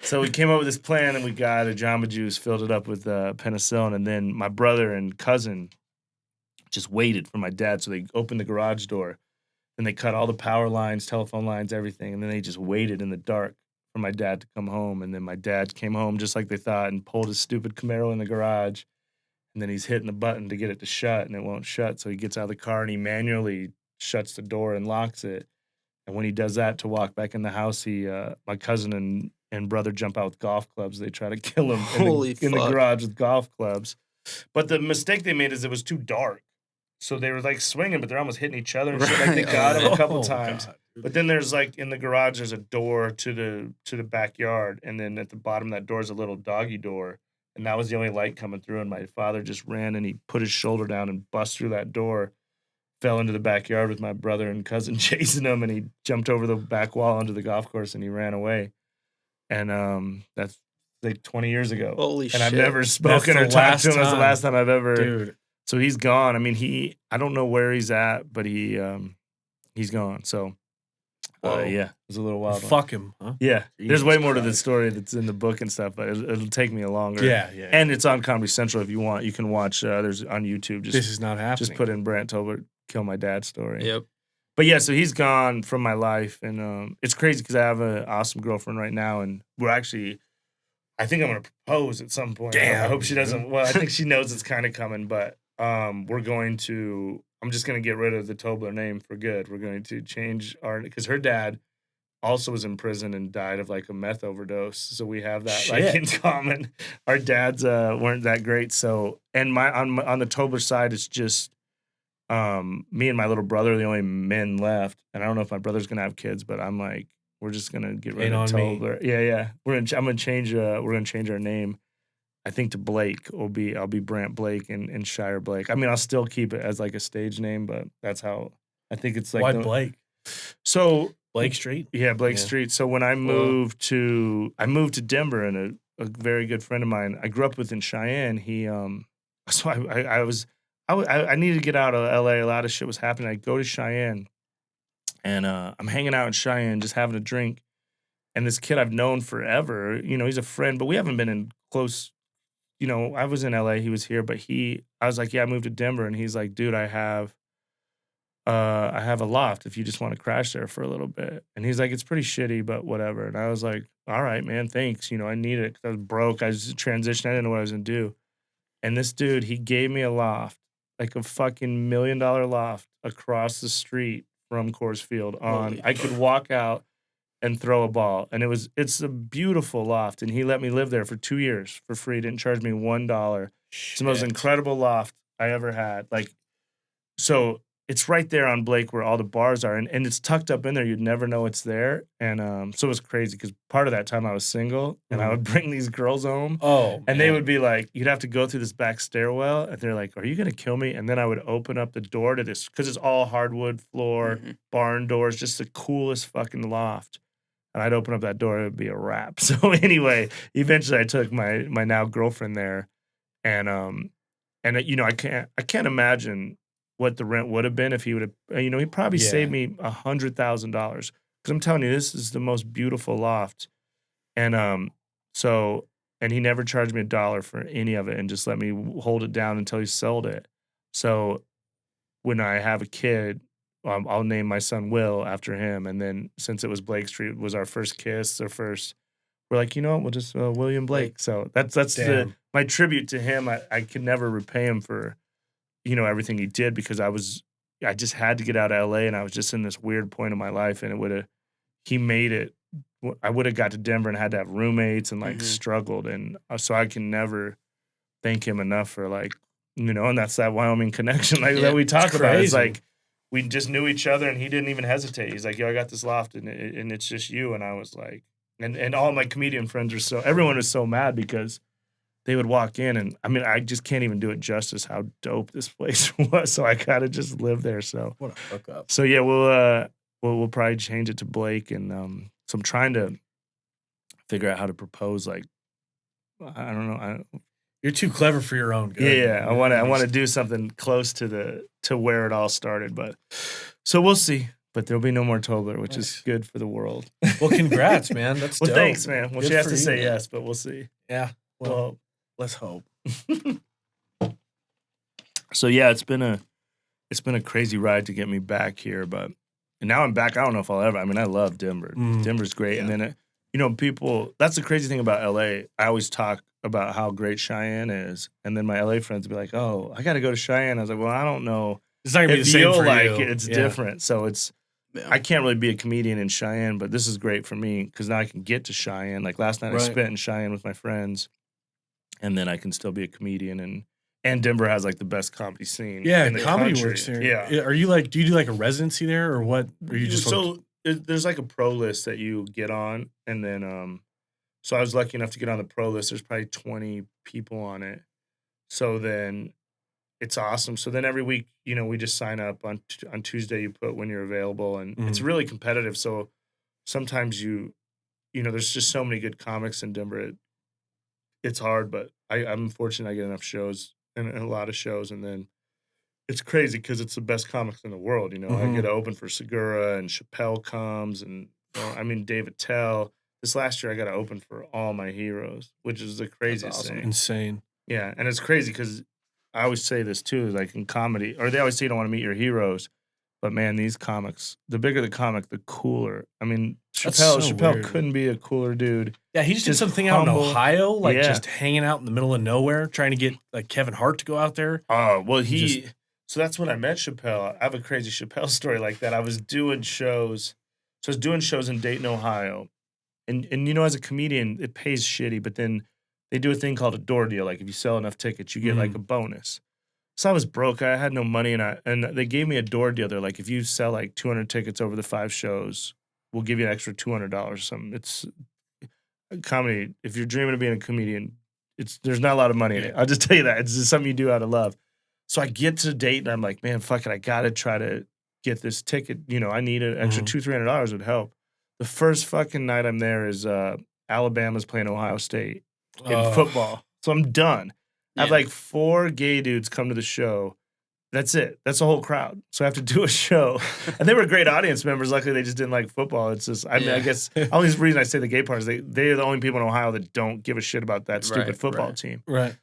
So we came up with this plan, and we got a Jamba Juice, filled it up with penicillin, and then my brother and cousin just waited for my dad. So they opened the garage door, and they cut all the power lines, telephone lines, everything, and then they just waited in the dark for my dad to come home. And then my dad came home just like they thought and pulled his stupid Camaro in the garage, and then he's hitting the button to get it to shut, and it won't shut. So he gets out of the car, and he manually shuts the door and locks it. And when he does that to walk back in the house, my cousin and brother jump out with golf clubs. They try to kill him in the garage with golf clubs. But the mistake they made is it was too dark. So they were like swinging, but they're almost hitting each other and shit. Like they got him a couple times. God. But then there's like in the garage, there's a door to the backyard. And then at the bottom of that door is a little doggy door. And that was the only light coming through. And my father just ran and he put his shoulder down and bust through that door. Fell into the backyard with my brother and cousin chasing him. And he jumped over the back wall onto the golf course and he ran away. And that's like 20 years ago. Holy shit. And I've never spoken or talked to him. That's the last time I've ever. Dude. So he's gone. I mean, I don't know where he's at, but he's gone. So, yeah, it was a little wild. Fuck him, huh? Yeah. Jesus There's way more to the Christ. story that's in the book and stuff, but it'll take me a longer. Yeah. And it's on Comedy Central if you want. You can watch, there's on YouTube. This is not happening. Just put in Brandt Tobler, Kill My Dad story. Yep. But yeah, so he's gone from my life, and it's crazy because I have an awesome girlfriend right now, and we're actually, I think I'm gonna propose at some point. Damn. I hope she doesn't. Well, I think she knows it's kind of coming, but we're going to. I'm just gonna get rid of the Tobler name for good. We're going to change because her dad also was in prison and died of like a meth overdose, so we have that like in common. Our dads weren't that great, so and on the Tobler side, it's just. Me and my little brother are the only men left, and I don't know if my brother's gonna have kids, but I'm like, we're just gonna get rid of Tobler. Yeah. I'm gonna change. We're gonna change our name. I think to Blake. I'll be Brandt Blake and Shire Blake. I mean, I'll still keep it as like a stage name, but that's how I think it's like. Why Blake? So Blake Street. Yeah, Blake Street. So when I moved to Denver, and a very good friend of mine I grew up with in Cheyenne. He so I needed to get out of LA. A lot of shit was happening. I go to Cheyenne, and I'm hanging out in Cheyenne, just having a drink. And this kid I've known forever, he's a friend, but we haven't been in close. I was in LA, he was here, but I was like, yeah, I moved to Denver, and he's like, dude, I have a loft if you just want to crash there for a little bit. And he's like, it's pretty shitty, but whatever. And I was like, all right, man, thanks. I need it because I was broke. I was transitioning. I didn't know what I was gonna do. And this dude, he gave me a loft. Like a fucking $1 million loft across the street from Coors Field. I could walk out and throw a ball. And it's a beautiful loft. And he let me live there for 2 years for free. Didn't charge me $1. It's the most incredible loft I ever had. Like, so it's right there on Blake where all the bars are, and it's tucked up in there. You'd never know it's there. And so it was crazy because part of that time I was single, and I would bring these girls home. Oh, and they would be like, you'd have to go through this back stairwell, and they're like, "Are you gonna kill me?" And then I would open up the door to this because it's all hardwood floor, barn doors, just the coolest fucking loft. And I'd open up that door, it would be a wrap. So anyway, eventually I took my now girlfriend there, and you know, I can't imagine what the rent would have been if he would have, you know, he probably saved me $100,000 because I'm telling you, this is the most beautiful loft. And so, and he never charged me $1 for any of it and just let me hold it down until he sold it. So when I have a kid, I'll name my son Will after him. And then since it was Blake Street was our first kiss, we're like, you know what, we'll just William Blake. So that's my tribute to him. I could never repay him for, you know, everything he did because I just had to get out of LA and I was just in this weird point of my life and he made it. I would have got to Denver and had to have roommates and like struggled. And so I can never thank him enough for like, you know, and that's that Wyoming connection like that we talk about. It's like, we just knew each other and he didn't even hesitate. He's like, yo, I got this loft and it's just you. And I was like, and all my comedian friends everyone was so mad because they would walk in and I mean, I just can't even do it justice how dope this place was. So I gotta just live there. So what a fuck up. So yeah, we'll probably change it to Blake. And so I'm trying to figure out how to propose. Like, I don't know. You're too clever for your own good. Yeah. I want to do something close to where it all started, but so we'll see. But there'll be no more Tobler, which is good for the world. Well, congrats, man. That's well, dope. thanks, man. Well, Good she has for to you, say man. yes, but we'll see. Yeah. Well, let's hope. So yeah, it's been a crazy ride to get me back here, but and now I'm back. I don't know if I'll ever. I mean, I love Denver. Denver's great, and then you know, people. That's the crazy thing about LA. I always talk about how great Cheyenne is, and then my LA friends will be like, "Oh, I got to go to Cheyenne." I was like, "Well, I don't know. It's not gonna be the same for like you. it, it's different." So it's. Yeah. I can't really be a comedian in Cheyenne, but this is great for me because now I can get to Cheyenne. Like last night, I spent in Cheyenne with my friends, and then I can still be a comedian. And Denver has like the best comedy scene. Yeah, in the comedy country. works there. Yeah. Are you like? Do you do like a residency there, or what? Or you just there's like a pro list that you get on, and then so I was lucky enough to get on the pro list. There's probably 20 people on it. So then. It's awesome. So then every week, you know, we just sign up on Tuesday. You put when you're available, and it's really competitive. So sometimes you know, there's just so many good comics in Denver. It's hard, but I'm fortunate I get enough shows and a lot of shows, and then it's crazy because it's the best comics in the world. You know, I get to open for Segura and Chappelle comes, and I mean Dave Attell. This last year, I got to open for all my heroes, which is the craziest thing. Insane. Yeah, and it's crazy because. I always say this too, like in comedy, or they always say you don't want to meet your heroes, but man, these comics, the bigger the comic, the cooler. I mean, Chappelle couldn't be a cooler dude. Yeah, he just did something out in Ohio, like just hanging out in the middle of nowhere, trying to get like Kevin Hart to go out there. Oh, well, so that's when I met Chappelle. I have a crazy Chappelle story like that. I was doing shows. So I was doing shows in Dayton, Ohio. And you know, as a comedian, it pays shitty, but then they do a thing called a door deal. Like if you sell enough tickets, you get like a bonus. So I was broke. I had no money, and they gave me a door deal. They're like, if you sell like 200 tickets over the 5 shows, we'll give you an extra $200 or something. It's comedy. If you're dreaming of being a comedian, there's not a lot of money in it. I'll just tell you that. It's just something you do out of love. So I get to date, and I'm like, man, fuck it. I got to try to get this ticket. You know, I need an extra $200-$300 would help. The first fucking night I'm there is Alabama's playing Ohio State. In football. So I'm done. I have like 4 gay dudes come to the show. That's it. That's the whole crowd. So I have to do a show. And they were great audience members. Luckily, they just didn't like football. It's just, I mean, I guess the only reason I say the gay part is they're the only people in Ohio that don't give a shit about that stupid football team. Right.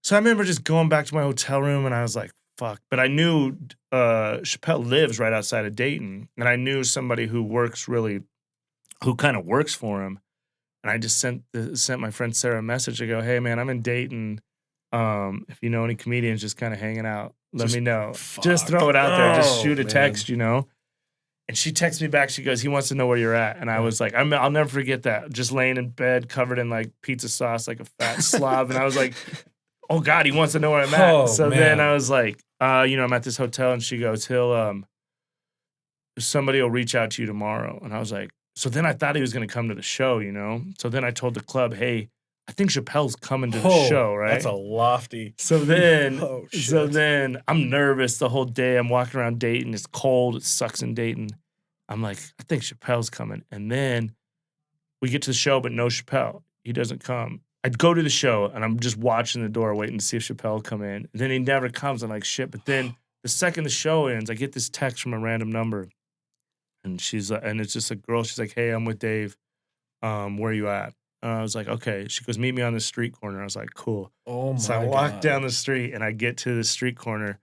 So I remember just going back to my hotel room and I was like, fuck. But I knew Chappelle lives right outside of Dayton. And I knew somebody who kind of works for him. And I just sent my friend Sarah a message. I go, hey, man, I'm in Dayton. If you know any comedians just kind of hanging out, let me know. Just throw it out there. Just shoot a text, you know. And she texts me back. She goes, he wants to know where you're at. And I was like, I'll never forget that. Just laying in bed, covered in like pizza sauce, like a fat slob. And I was like, oh God, he wants to know where I'm at. Oh, So man. then I was like, I'm at this hotel. And she goes, somebody will reach out to you tomorrow. And I was like, so then I thought he was going to come to the show, So then I told the club, hey, I think Chappelle's coming to the show, right? That's a lofty. So then, Oh, shit. I'm nervous the whole day. I'm walking around Dayton. It's cold. It sucks in Dayton. I'm like, I think Chappelle's coming. And then we get to the show, but no Chappelle. He doesn't come. I'd go to the show, and I'm just watching the door, waiting to see if Chappelle will come in. And then he never comes. I'm like, shit. But then the second the show ends, I get this text from a random number. And and it's just a girl. She's like, hey, I'm with Dave. Where are you at? I was like, okay. She goes, meet me on the street corner. I was like, cool. Oh, my So I walk God. down the street and I get to the street corner.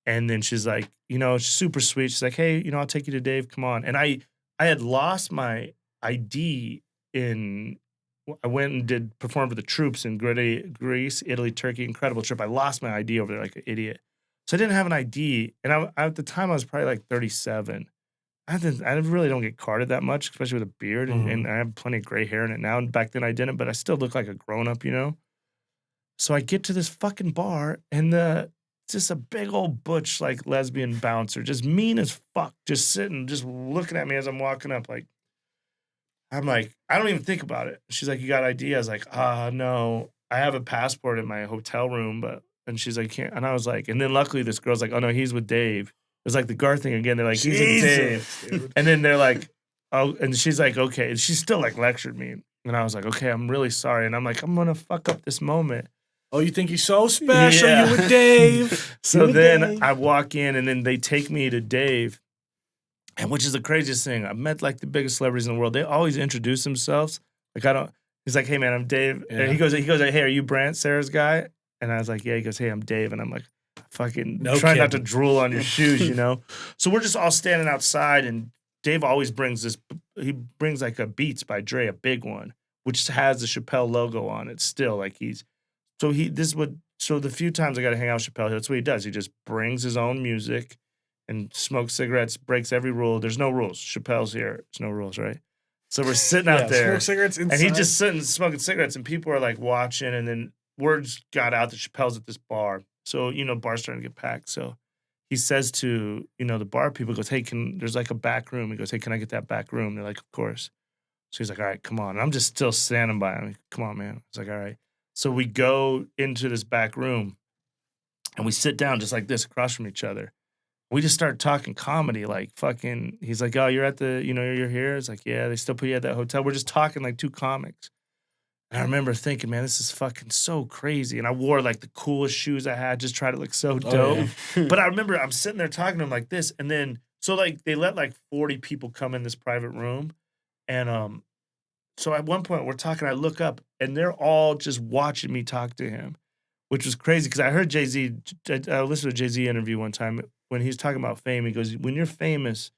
And then she's like, she's super sweet. She's like, hey, I'll take you to Dave. Come on. And I had lost my ID I went and perform for the troops in Greece, Italy, Turkey. Incredible trip. I lost my ID over there like an idiot. So I didn't have an ID. And at the time, I was probably like 37. I really don't get carded that much, especially with a beard, and I have plenty of gray hair in it now. And back then I didn't, but I still look like a grown up, So I get to this fucking bar, and it's just a big old butch like lesbian bouncer, just mean as fuck, just sitting, just looking at me as I'm walking up. Like, I'm like, I don't even think about it. She's like, you got ID? I was like, no, I have a passport in my hotel room, and she's like, can't. And I was like, and then luckily this girl's like, oh no, he's with Dave. It was like the Garth thing again. They're like, he's with Dave. Dude. And then they're like, oh, and she's like, okay. And she still like lectured me. And I was like, okay, I'm really sorry. And I'm like, I'm going to fuck up this moment. Oh, you think he's so special? Yeah. You with Dave. So with then Dave. I walk in, and then they take me to Dave. And which is the craziest thing. I've met like the biggest celebrities in the world. They always introduce themselves. Like, he's like, hey man, I'm Dave. Yeah. And he goes, hey, are you Brandt, Sarah's guy? And I was like, yeah. He goes, hey, I'm Dave. And I'm like, fucking trying not to drool on your shoes, So we're just all standing outside, and Dave always brings he brings like a Beats by Dre, a big one, which has the Chappelle logo on it still. Like so the few times I got to hang out with Chappelle, that's what he does. He just brings his own music and smokes cigarettes, breaks every rule. There's no rules. Chappelle's here. There's no rules, right? So we're sitting out there. Smoke cigarettes inside. And he's just sitting smoking cigarettes, and people are like watching, and then words got out that Chappelle's at this bar. So, bar's starting to get packed. So he says to, the bar people, he goes, hey, there's like a back room. He goes, hey, can I get that back room? They're like, of course. So he's like, all right, come on. And I'm just still standing by him. Come on, man. I was like, all right. So we go into this back room, and we sit down just like this across from each other. We just start talking comedy, like fucking, he's like, oh, you're at you're here? It's like, yeah, they still put you at that hotel. We're just talking like two comics. And I remember thinking, man, this is fucking so crazy. And I wore like the coolest shoes I had, just tried to look so dope. Yeah. But I remember I'm sitting there talking to him like this. And then, so like they let like 40 people come in this private room. And so at one point we're talking, I look up, and they're all just watching me talk to him, which was crazy. Cause I heard Jay-Z, I listened to a Jay-Z interview one time when he was talking about fame. He goes, when you're famous,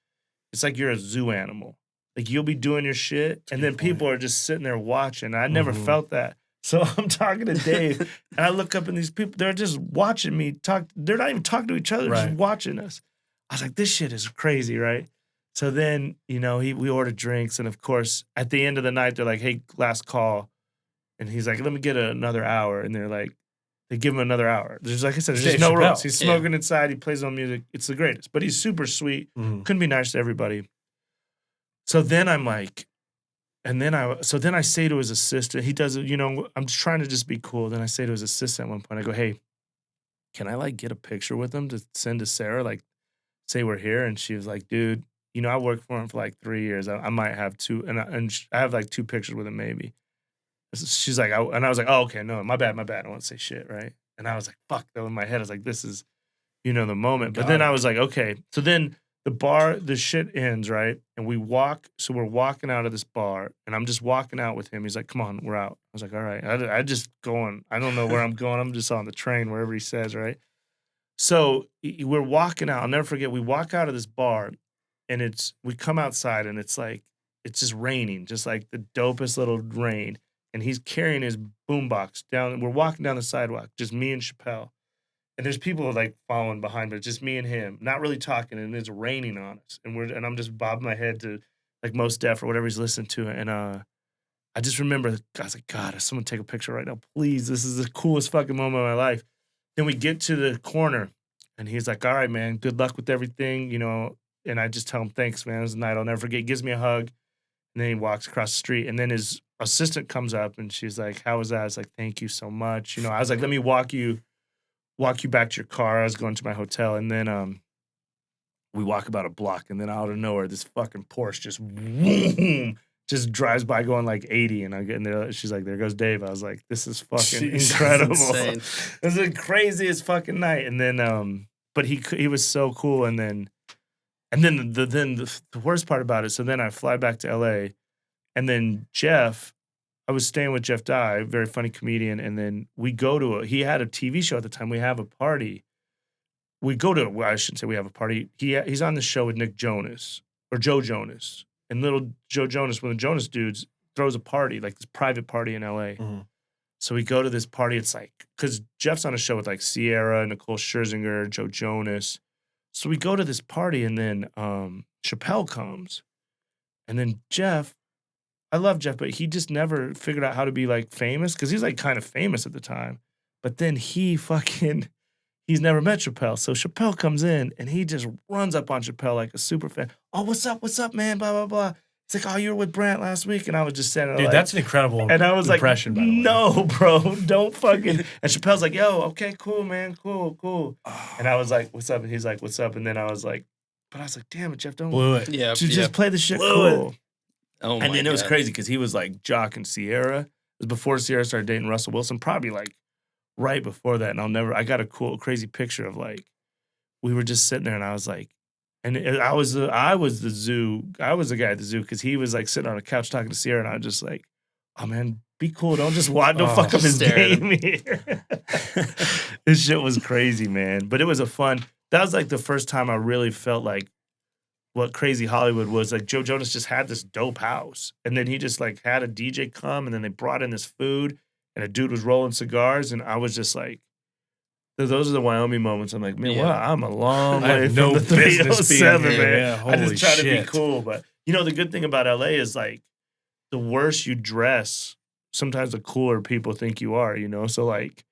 it's like you're a zoo animal. Like, you'll be doing your shit, and then people are just sitting there watching. I never felt that. So I'm talking to Dave, and I look up, and these people, they're just watching me talk. They're not even talking to each other, they're just watching us. I was like, this shit is crazy, right? So then, we ordered drinks, and of course, at the end of the night, they're like, hey, last call. And he's like, let me get another hour. And they're like, they give him another hour. There's, like I said, there's just no rules. He's smoking inside. He plays his own music. It's the greatest. But he's super sweet. Couldn't be nice to everybody. So then I'm like, then I say to his assistant, he does it, I'm just trying to just be cool. Then I say to his assistant at one point, I go, hey, can I like get a picture with him to send to Sarah? Like, say we're here. And she was like, dude, I worked for him for like 3 years. I might have two. And I have like 2 pictures with him maybe. She's like, and I was like, oh, okay, no, my bad. I don't want to say shit, right? And I was like, fuck, though, in my head, I was like, this is, the moment. But then I was like, okay. So then the shit ends, right? And we're walking out of this bar, and I'm just walking out with him. He's like, come on, we're out. I was like, all right. I just going, I don't know where I'm going. I'm just on the train, wherever he says, right? So we're walking out. I'll never forget, we walk out of this bar, and we come outside, and it's like, it's just raining, just like the dopest little rain. And he's carrying his boombox down. We're walking down the sidewalk, just me and Chappelle. and there's people like following behind, but just me and him, not really talking, and it's raining on us, and I'm just bobbing my head to like Mos Def or whatever he's listening to, and I just remember I was like, God, if someone take a picture right now, please. This is the coolest fucking moment of my life. Then we get to the corner, and he's like, all right, man, good luck with everything, you know. And I just tell him, thanks, man. It was a night I'll never forget. He gives me a hug, and then he walks across the street. And then his assistant comes up, and she's like, how was that? I was like, thank you so much. You know, I was like, let me walk you back to your car. I was going to my hotel. And then we walk about a block, and then out of nowhere, this fucking Porsche just boom, just drives by going like 80. And I get in there. She's like, there goes Dave. I was like, this is fucking Jeez, incredible. insane. It was the craziest fucking night. And then, but he was so cool. And then the worst part about it. So then I fly back to LA, and then Jeff, I was staying with Jeff Dye, very funny comedian. And then we go to he had a TV show at the time. We have a party. We go to, well, I shouldn't say we have a party. He's on the show with Nick Jonas or Joe Jonas. And little Joe Jonas, one of the Jonas dudes, throws a party, like this private party in LA. Mm-hmm. So we go to this party. It's like, because Jeff's on a show with like Sierra, Nicole Scherzinger, Joe Jonas. So we go to this party, and then Chappelle comes. And then Jeff, I love Jeff, but he just never figured out how to be like famous, because he's like kind of famous at the time. But then he's never met Chappelle. So Chappelle comes in, and he just runs up on Chappelle like a super fan. Oh, what's up, man? Blah, blah, blah. He's like, oh, you were with Brandt last week. And I was just saying, Dude, like, that's an incredible and I was impression, like, by the way. no, bro, don't fucking. And Chappelle's like, yo, okay, cool, man, cool. And I was like, what's up? And he's like, what's up? And then I was like, damn it, Jeff, don't Blew it. Yeah. just play the shit Blew cool. it. Oh my And then it was God. crazy because he was like Jock and Sierra. It was before Sierra started dating Russell Wilson, probably like right before that. And I got a cool, crazy picture of like, we were just sitting there, and I was like, and I was the guy at the zoo, because he was like sitting on a couch talking to Sierra, and I was just like, oh man, be cool. Don't just watch, don't fuck up his stare at game here. This shit was crazy, man. But it was that was like the first time I really felt like what Crazy Hollywood was. Like Joe Jonas just had this dope house, and then he just like had a DJ come, and then they brought in this food, and a dude was rolling cigars, and I was just like, those are the Wyoming moments. I'm like, man, Yeah. wow, I'm a long I way have from no the business being 307, here, man. yeah, I holy just try to be shit. cool. But, you know, the good thing about LA is, like, the worse you dress, sometimes the cooler people think you are, you know? So, like,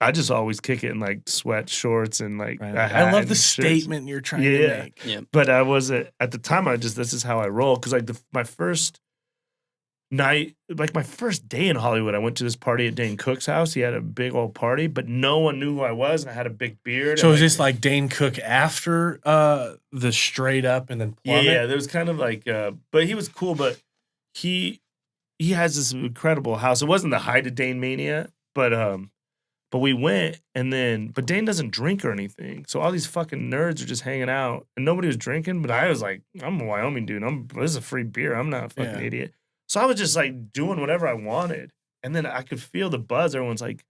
I just always kick it in, like, sweat shorts and, like, Right. a hat I love the and shirts. statement you're trying to Yeah. make. Yeah. But I wasn't, at the time, this is how I roll. Because, like, my first night, like my first day in Hollywood, I went to this party at Dane Cook's house. He had a big old party, but no one knew who I was, and I had a big beard. So and is this like Dane Cook after the straight up and then plummet? Yeah, there was kind of like, but he was cool. But he has this incredible house. It wasn't the height of Dane Mania, but we went, but Dane doesn't drink or anything. So all these fucking nerds are just hanging out, and nobody was drinking. But I was like, I'm a Wyoming dude. This is a free beer. I'm not a fucking idiot. So I was just like doing whatever I wanted. And then I could feel the buzz. Everyone's like,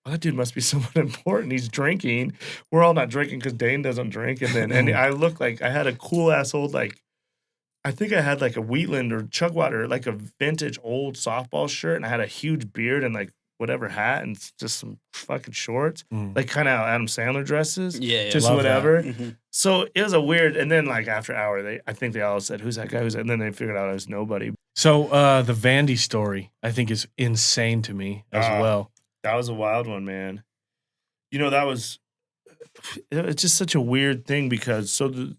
well, that dude must be someone important. He's drinking. We're all not drinking because Dane doesn't drink. And then I looked like I had a cool ass old, like, I think I had like a Wheatland or Chugwater, like a vintage old softball shirt. And I had a huge beard and like whatever hat and just some fucking shorts. Like kind of Adam Sandler dresses. Yeah. Just Love whatever. Mm-hmm. So it was a weird, and then like after an hour, I think they all said, who's that guy? And then they figured out I was nobody. So the Vandy story, I think, is insane to me as well. That was a wild one, man. You know, it's just such a weird thing because to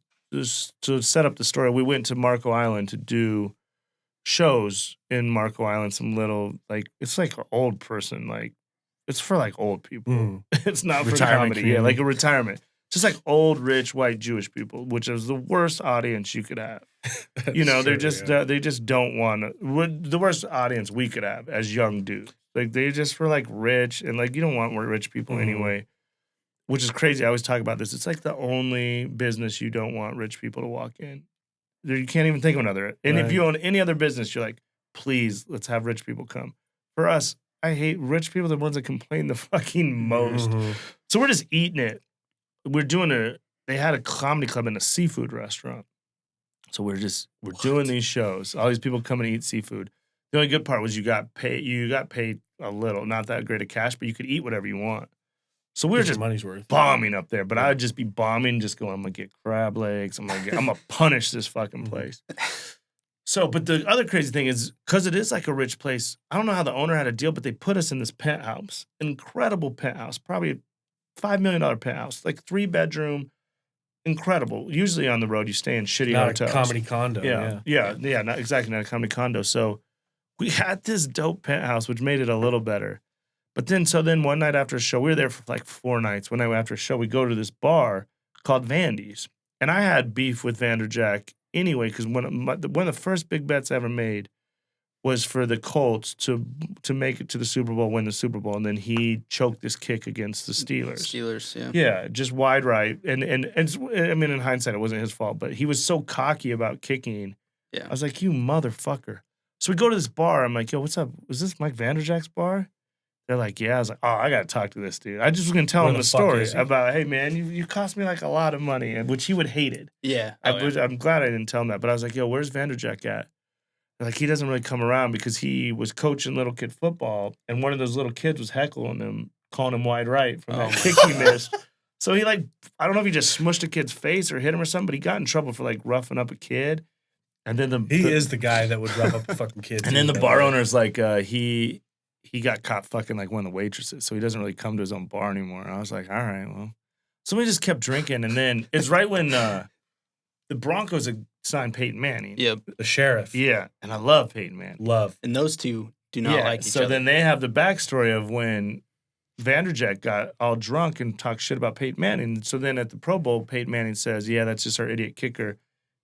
set up the story, we went to Marco Island to do shows in Marco Island, some little, like, it's like an old person, like, it's for like old people. It's not for Retirement comedy. community. Yeah, like a retirement. Just like old, rich, white Jewish people, which is the worst audience you could have. You know, they just don't want to. The worst audience we could have as young dudes. Like they just were like rich, and like you don't want more rich people anyway, which is crazy. I always talk about this. It's like the only business you don't want rich people to walk in. You can't even think of another. And if you own any other business, you're like, please, let's have rich people come. For us, I hate rich people. The ones that complain the fucking most. So we're just eating it. They had a comedy club in a seafood restaurant. So we're doing these shows. All these people come and eat seafood. The only good part was you got paid a little, not that great of cash, but you could eat whatever you want. So we were Get your just money's worth. bombing up there, but I would just be bombing, just going, I'm gonna get crab legs. I'm gonna punish this fucking place. So, but the other crazy thing is, because it is like a rich place, I don't know how the owner had a deal, but they put us in this penthouse, incredible penthouse, probably $5 million penthouse, like 3-bedroom, incredible. Usually on the road, you stay in shitty Not hotels. a comedy condo. Yeah, not exactly, not a comedy condo. So we had this dope penthouse, which made it a little better. But then one night after a show, we were there for like 4 nights. One night after a show, we go to this bar called Vandy's. And I had beef with Vanderjack anyway, because one of the first big bets I ever made was for the Colts to make it to the Super Bowl, win the Super Bowl. And then he choked this kick against the Steelers. Yeah, just wide right. And I mean, in hindsight, it wasn't his fault, but he was so cocky about kicking. Yeah. I was like, you motherfucker. So we go to this bar. I'm like, yo, what's up? Was this Mike Vanderjack's bar? They're like, yeah. I was like, oh, I got to talk to this dude. I just was going to tell him the story about, hey, man, you cost me like a lot of money, which he would hate it. Yeah. I'm glad I didn't tell him that. But I was like, yo, where's Vanderjack at? They're like, he doesn't really come around because he was coaching little kid football, and one of those little kids was heckling him, calling him wide right from that kick he missed. So he I don't know if he just smushed a kid's face or hit him or something, but he got in trouble for roughing up a kid. And then he is the guy that would rough up the fucking kids. And then the bar owner's like, he got caught fucking one of the waitresses, so he doesn't really come to his own bar anymore. And I was like, all right, well. So we just kept drinking, and then it's right when the Broncos had signed Peyton Manning. Yep. The sheriff. Yeah, and I love Peyton Manning. And those two do not like each other. So then they have the backstory of when Vanderjack got all drunk and talked shit about Peyton Manning. So then at the Pro Bowl, Peyton Manning says, yeah, that's just our idiot kicker.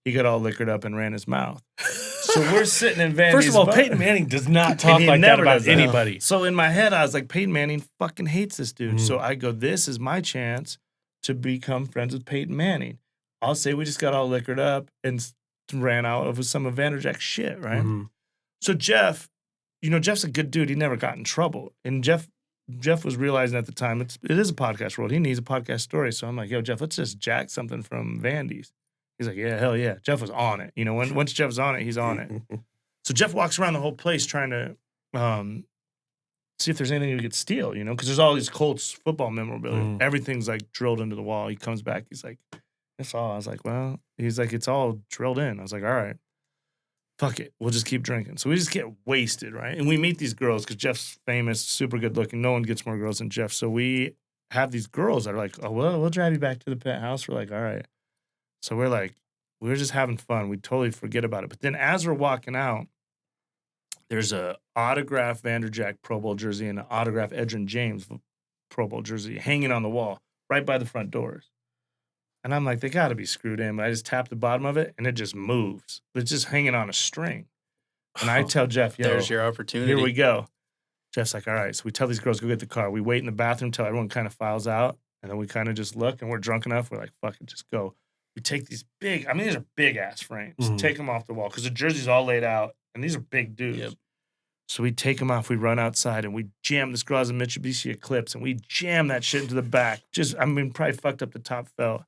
He got all liquored up and ran his mouth. So we're sitting in Vandy's First of all, bar. Peyton Manning does not talk like that about anybody. So in my head, I was like, Peyton Manning fucking hates this dude. So I go, this is my chance to become friends with Peyton Manning. I'll say we just got all liquored up and ran out of some of Vanderjack's shit, right? So Jeff, Jeff's a good dude. He never got in trouble. And Jeff was realizing at the time, it is a podcast world. He needs a podcast story. So I'm like, yo, Jeff, let's just jack something from Vandy's. He's like, yeah, hell yeah. Jeff was on it. Once Jeff's on it, he's on it. So Jeff walks around the whole place trying to see if there's anything we could steal, because there's all these Colts football memorabilia. Everything's drilled into the wall. He comes back. He's like, that's all. I was like, well, he's like, it's all drilled in. I was like, all right, fuck it. We'll just keep drinking. So we just get wasted, right? And we meet these girls because Jeff's famous, super good looking. No one gets more girls than Jeff. So we have these girls that are like, oh, well, we'll drive you back to the penthouse. We're like, all right. So we're just having fun. We totally forget about it. But then as we're walking out, there's a autographed Vanderjack Pro Bowl jersey and an autographed Edgerrin James Pro Bowl jersey hanging on the wall right by the front doors. And I'm like, they got to be screwed in. But I just tap the bottom of it, and it just moves. It's just hanging on a string. And I tell Jeff, yo, there's your opportunity. Here we go. Jeff's like, all right. So we tell these girls, go get the car. We wait in the bathroom until everyone kind of files out. And then we kind of just look, and we're drunk enough. We're like, fuck it, just go. We take these these are big-ass frames. Take them off the wall because the jersey's all laid out, and these are big dudes. Yep. So we take them off. We run outside, and we jam. This girl has a Mitsubishi Eclipse, and we jam that shit into the back. Probably fucked up the top felt.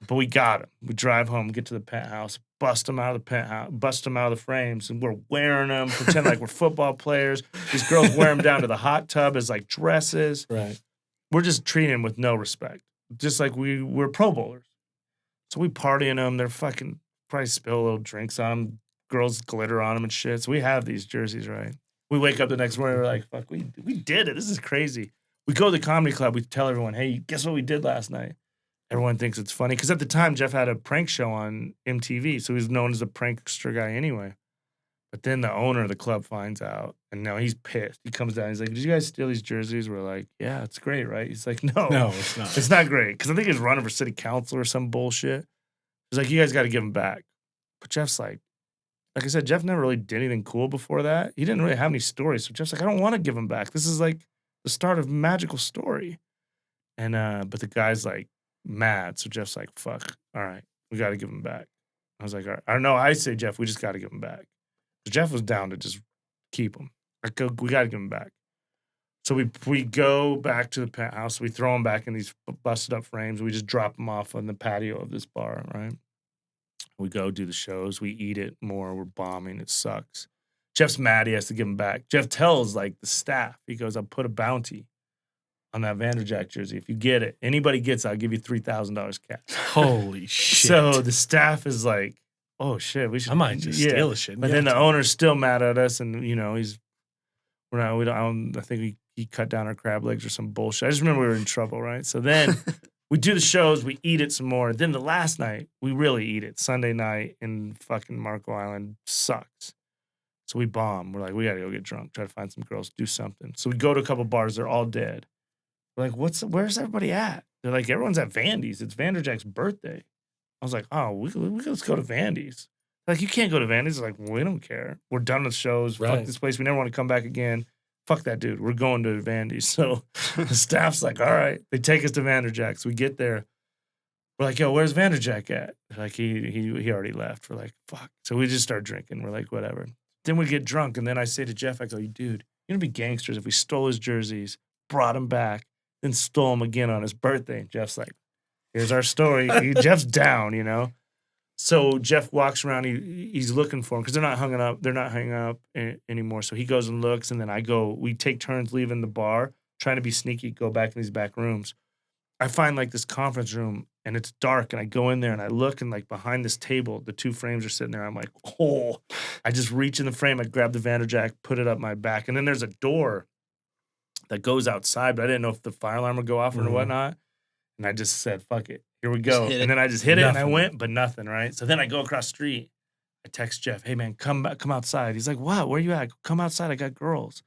But we got them. We drive home, get to the penthouse, bust them out of the penthouse, bust them out of the frames, and we're wearing them, pretend like we're football players. These girls wear them down to the hot tub as dresses. Right. We're just treating them with no respect, just like we're Pro Bowlers. So we partying them. They're fucking probably spill little drinks on them. Girls glitter on them and shit. So we have these jerseys, right? We wake up the next morning. We're like, fuck, we did it. This is crazy. We go to the comedy club. We tell everyone, hey, guess what we did last night? Everyone thinks it's funny. Because at the time, Jeff had a prank show on MTV. So he was known as a prankster guy anyway. But then the owner of the club finds out. And now he's pissed. He comes down. He's like, did you guys steal these jerseys? We're like, yeah, it's great, right? He's like, no, it's not. It's not great. Because I think he's running for city council or some bullshit. He's like, you guys got to give them back. But Jeff's like I said, Jeff never really did anything cool before that. He didn't really have any stories. So Jeff's like, I don't want to give them back. This is the start of a magical story. And but the guy's mad. So Jeff's like, fuck. All right, we got to give them back. I was like, all right. I don't know. I say, Jeff, we just got to give them back. So Jeff was down to just keep them. We got to give them back. So we go back to the penthouse. We throw them back in these busted up frames. We just drop them off on the patio of this bar, right? We go do the shows. We eat it more. We're bombing. It sucks. Jeff's mad. He has to give them back. Jeff tells the staff. He goes, I'll put a bounty on that Vanderjack jersey. If you get it, anybody gets it, I'll give you $3,000 cash. Holy shit. So the staff is like, oh shit, we should. I might just steal the shit. But then the owner's still mad at us, and I think he cut down our crab legs or some bullshit. I just remember we were in trouble, right? So then we do the shows, we eat it some more. Then the last night, we really eat it. Sunday night in fucking Marco Island sucks. So we bomb. We're like, we gotta go get drunk, try to find some girls, do something. So we go to a couple bars, they're all dead. We're like, where's everybody at? They're like, everyone's at Vandy's. It's Vanderjack's birthday. I was like, oh, let's go to Vandy's. Like, you can't go to Vandy's. They're like, well, we don't care. We're done with shows. Right. Fuck this place. We never want to come back again. Fuck that dude. We're going to Vandy's. So the staff's like, all right. They take us to Vanderjack's. We get there. We're like, yo, where's Vanderjack at? Like, he already left. We're like, fuck. So we just start drinking. We're like, whatever. Then we get drunk. And then I say to Jeff, I go, dude, you're going to be gangsters if we stole his jerseys, brought him back, then stole him again on his birthday. And Jeff's like, here's our story. Jeff's down, So Jeff walks around. He's looking for him because they're not hanging up anymore. So he goes and looks, and then I go. We take turns leaving the bar, trying to be sneaky, go back in these back rooms. I find like this conference room, and it's dark, and I go in there, and I look, and like behind this table, the two frames are sitting there. I'm like, oh. I just reach in the frame. I grab the Vanderjack, put it up my back, and then there's a door that goes outside, but I didn't know if the fire alarm would go off or whatnot. And I just said, fuck it. Here we go. And then I just hit it and I went, but nothing, right? So then I go across the street. I text Jeff, hey man, come outside. He's like, what? Where you at? Come outside. I got girls.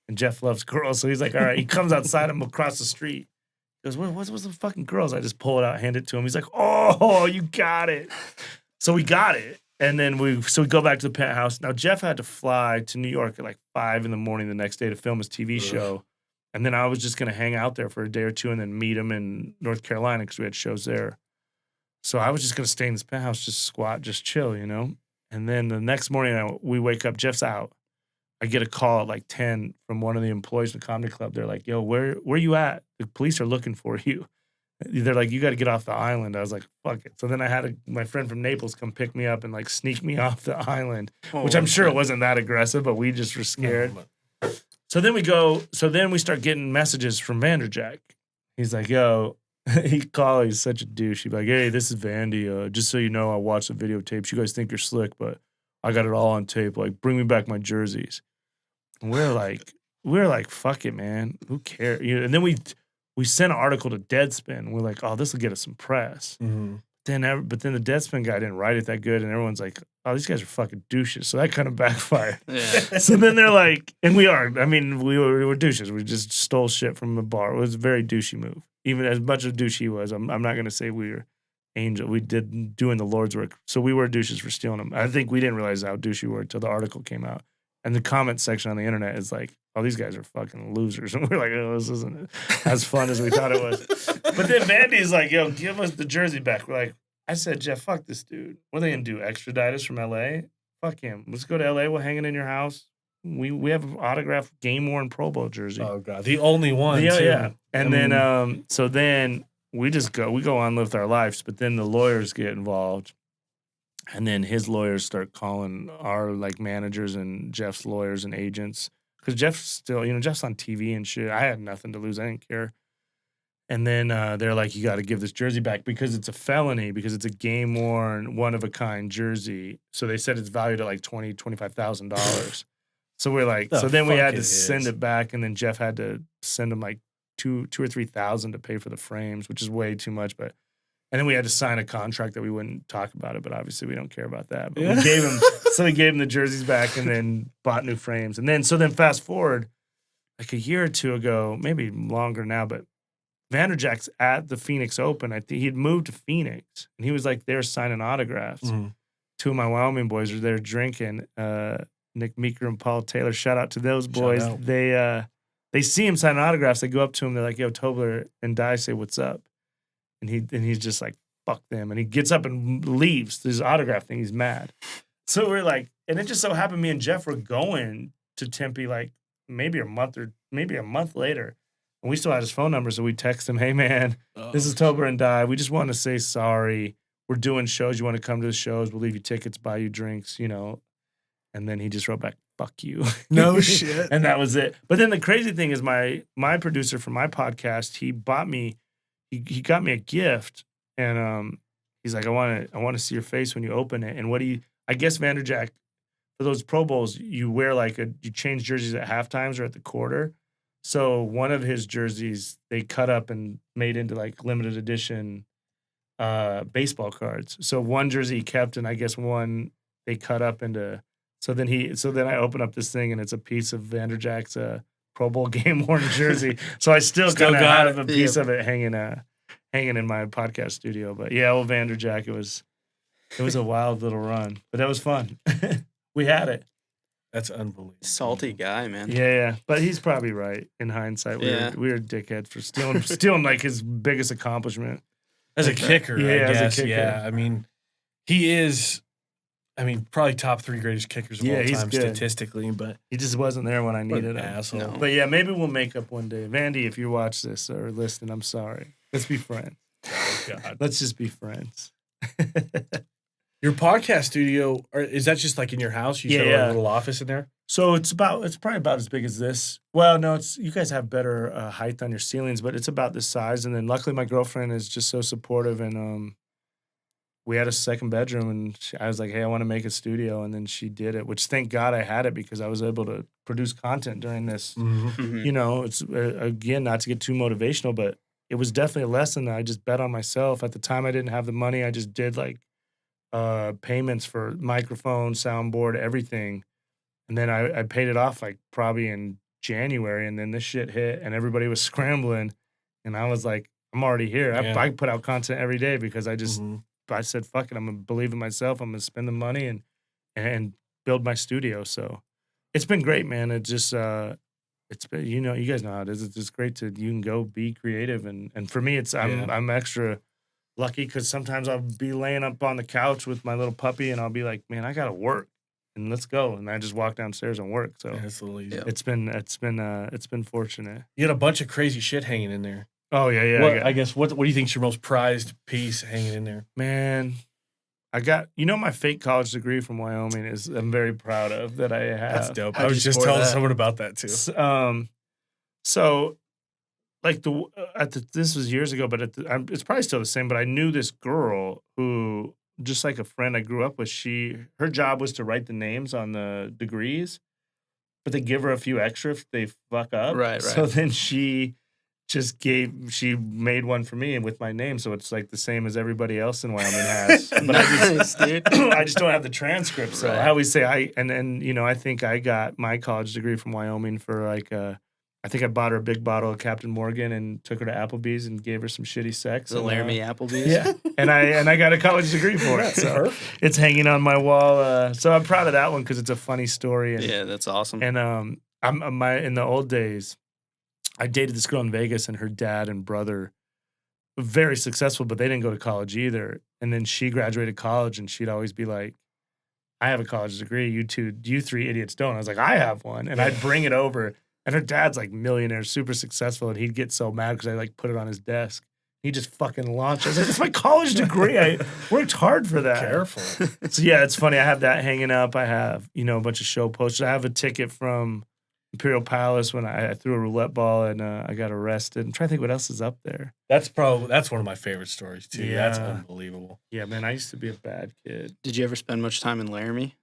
And Jeff loves girls. So he's like, all right. He comes outside. I'm across the street. He goes, what's the fucking girls? I just pull it out, hand it to him. He's like, oh, you got it. So we got it. And then we go back to the penthouse. Now Jeff had to fly to New York at like 5 a.m. the next day to film his TV show. And then I was just going to hang out there for a day or two and then meet him in North Carolina because we had shows there. So I was just going to stay in this penthouse, just squat, just chill, And then the next morning, we wake up, Jeff's out. I get a call at like 10 from one of the employees of the comedy club. They're like, yo, where you at? The police are looking for you. They're like, you got to get off the island. I was like, fuck it. So then I had my friend from Naples come pick me up and like sneak me off the island, which I'm sure it wasn't that aggressive, but we just were scared. So then we start getting messages from Vanderjack. He's like, yo, he's such a douche. He's like, hey, this is Vandy. Just so you know, I watched the videotapes. You guys think you're slick, but I got it all on tape. Like, bring me back my jerseys. And we're like, fuck it, man. Who cares? And then we sent an article to Deadspin. We're like, oh, this will get us some press. Mm-hmm. But then the Deadspin guy didn't write it that good, and everyone's like, oh, these guys are fucking douches. So that kind of backfired. Yeah. So then they're like, and we are. I mean, we were douches. We just stole shit from the bar. It was a very douchey move. Even as much as douche he was, I'm not going to say we were angel. We did doing the Lord's work. So we were douches for stealing them. I think we didn't realize how douchey we were until the article came out. And the comment section on the internet is like, oh, these guys are fucking losers. And we're like, oh, this isn't as fun as we thought it was. But then Vandy's like, yo, give us the jersey back. We're like, I said, Jeff, fuck this dude. What are they going to do, extradite us from L.A.? Fuck him. Let's go to L.A. We'll hang it in your house. We have an autographed game-worn Pro Bowl jersey. Oh, God. The only one, too. Yeah. And then, so then we go on with our lives, but then the lawyers get involved. And then his lawyers start calling our like managers and Jeff's lawyers and agents. Because Jeff's still, Jeff's on TV and shit. I had nothing to lose. I didn't care. And then they're like, you got to give this jersey back because it's a felony, because it's a game-worn, one-of-a-kind jersey. So they said it's valued at like $20,000, $25,000. So we're like, so then we had to send it back, and then Jeff had to send him like $2,000 or $3,000 to pay for the frames, which is way too much. And then we had to sign a contract that we wouldn't talk about it, but obviously we don't care about that. But we gave him the jerseys back and then bought new frames. And then fast forward like a year or two ago, maybe longer now, but Vanderjack's at the Phoenix Open. I think he'd moved to Phoenix and he was like there signing autographs. Mm-hmm. Two of my Wyoming boys were there drinking. Nick Meeker and Paul Taylor. Shout out to those boys. They see him signing autographs. They go up to him. They're like, yo, Tobler and Dye say, what's up? And he's just like, fuck them. And he gets up and leaves. His autograph thing. He's mad. So we're like, and it just so happened me and Jeff were going to Tempe like maybe a month later. And we still had his phone number. So we text him, hey, man, this is Tobler and Dye. We just want to say sorry. We're doing shows. You want to come to the shows? We'll leave you tickets, buy you drinks, And then he just wrote back, fuck you. No shit. And that was it. But then the crazy thing is my producer for my podcast, he got me a gift, and he's like, I want to see your face when you open it. And I guess Vanderjack, for those Pro Bowls, you wear you change jerseys at halftimes or at the quarter. So one of his jerseys they cut up and made into like limited edition baseball cards. So one jersey he kept, and I guess one they cut up into. So then I open up this thing, and it's a piece of Vanderjack's Pro Bowl game worn jersey. So I still kind of have a piece of it hanging in my podcast studio. But yeah, old Vanderjack, it was a wild little run, but that was fun. We had it. That's unbelievable. Salty guy, man. Yeah. But he's probably right in hindsight. We were dickheads for stealing like his biggest accomplishment. As a kicker, Yeah, I guess. as a kicker. Yeah, I mean, he is. I mean, probably top 3 greatest kickers of all he's time good. statistically, but He just wasn't there when I what needed an him. asshole. No. But yeah, maybe we'll make up one day. Vandy, if you watch this or listen, I'm sorry. Let's be friends. Oh, God. Let's just be friends. Your podcast studio, is that just like in your house? You set a little office in there? So it's probably about as big as this. Well, no, you guys have better height on your ceilings, but it's about this size. And then luckily my girlfriend is just so supportive, and we had a second bedroom, and I was like, hey, I want to make a studio. And then she did it, which thank God I had it because I was able to produce content during this. Mm-hmm. You know, it's again, not to get too motivational, but it was definitely a lesson that I just bet on myself. At the time, I didn't have the money. I just did like payments for microphone, soundboard, everything. And then I paid it off like probably in January. And then this shit hit and everybody was scrambling. And I was like, I'm already here. Yeah. I put out content every day because I said, fuck it. I'm going to believe in myself. I'm going to spend the money and build my studio. So it's been great, man. It just, it's been, you guys know how it is. It's just great you can go be creative. And for me, I'm extra lucky because sometimes I'll be laying up on the couch with my little puppy and I'll be like, man, I got to work and let's go. And I just walk downstairs and work. So it's been fortunate. You had a bunch of crazy shit hanging in there. Oh yeah. I guess what do you think's your most prized piece hanging in there? Man, I got my fake college degree from Wyoming I'm very proud of that I have. That's dope. How'd I you was just score telling that? someone about that too. So like this was years ago, but it's probably still the same. But I knew this girl who, just like a friend I grew up with, her job was to write the names on the degrees, but they give her a few extra if they fuck up. Right. So then she made one for me and with my name, so it's like the same as everybody else in Wyoming has. But Nice, dude. I just don't have the transcript. So Right. I always say I think I got my college degree from Wyoming for like I think I bought her a big bottle of Captain Morgan and took her to Applebee's and gave her some shitty sex. The and, Laramie Applebee's. Yeah, and I got a college degree for it. So it's hanging on my wall. So I'm proud of that one because it's a funny story. And, Yeah, that's awesome. And in the old days, I dated this girl in Vegas, and her dad and brother were very successful, but they didn't go to college either. And then she graduated college, and she'd always be like, I have a college degree. You three idiots don't. I was like, I have one. And I'd bring it over. And her dad's like millionaire, super successful. And he'd get so mad because I like put it on his desk. He just fucking launched. I was like, it's my college degree. I worked hard for that. Careful. So yeah, it's funny. I have that hanging up. I have, a bunch of show posters. I have a ticket from Imperial Palace when I threw a roulette ball and I got arrested. I'm trying to think what else is up there. That's one of my favorite stories too. Yeah. That's unbelievable. Yeah, man, I used to be a bad kid. Did you ever spend much time in Laramie?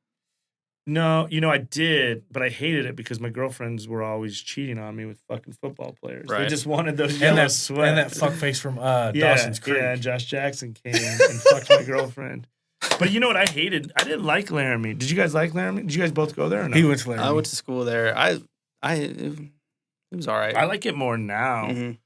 No, I did, but I hated it because my girlfriends were always cheating on me with fucking football players. They Right. just wanted those And yellow that sweat. and that fuckface from Dawson's Creek. Yeah, Josh Jackson came and fucked my girlfriend. But you know what I hated? I didn't like Laramie. Did you guys like Laramie? Did you guys both go there or no? He went to Laramie. I went to school there. It was all right. I like it more now. Mhm.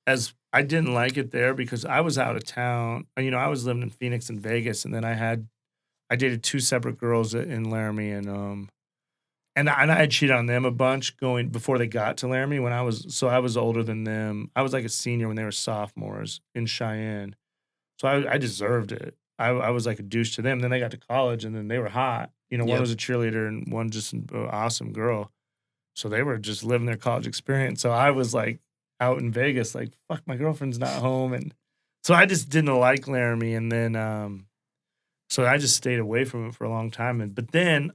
As I didn't like it there because I was out of town. I was living in Phoenix and Vegas, and then I dated two separate girls in Laramie, and I had cheated on them a bunch going before they got to Laramie I was older than them. I was like a senior when they were sophomores in Cheyenne, so I deserved it. I was like a douche to them. Then they got to college, and then they were hot. One Yep. was a cheerleader, and one just an awesome girl. So they were just living their college experience. So I was like out in Vegas, like, fuck, my girlfriend's not home. And so I just didn't like Laramie. And then, so I just stayed away from it for a long time. But then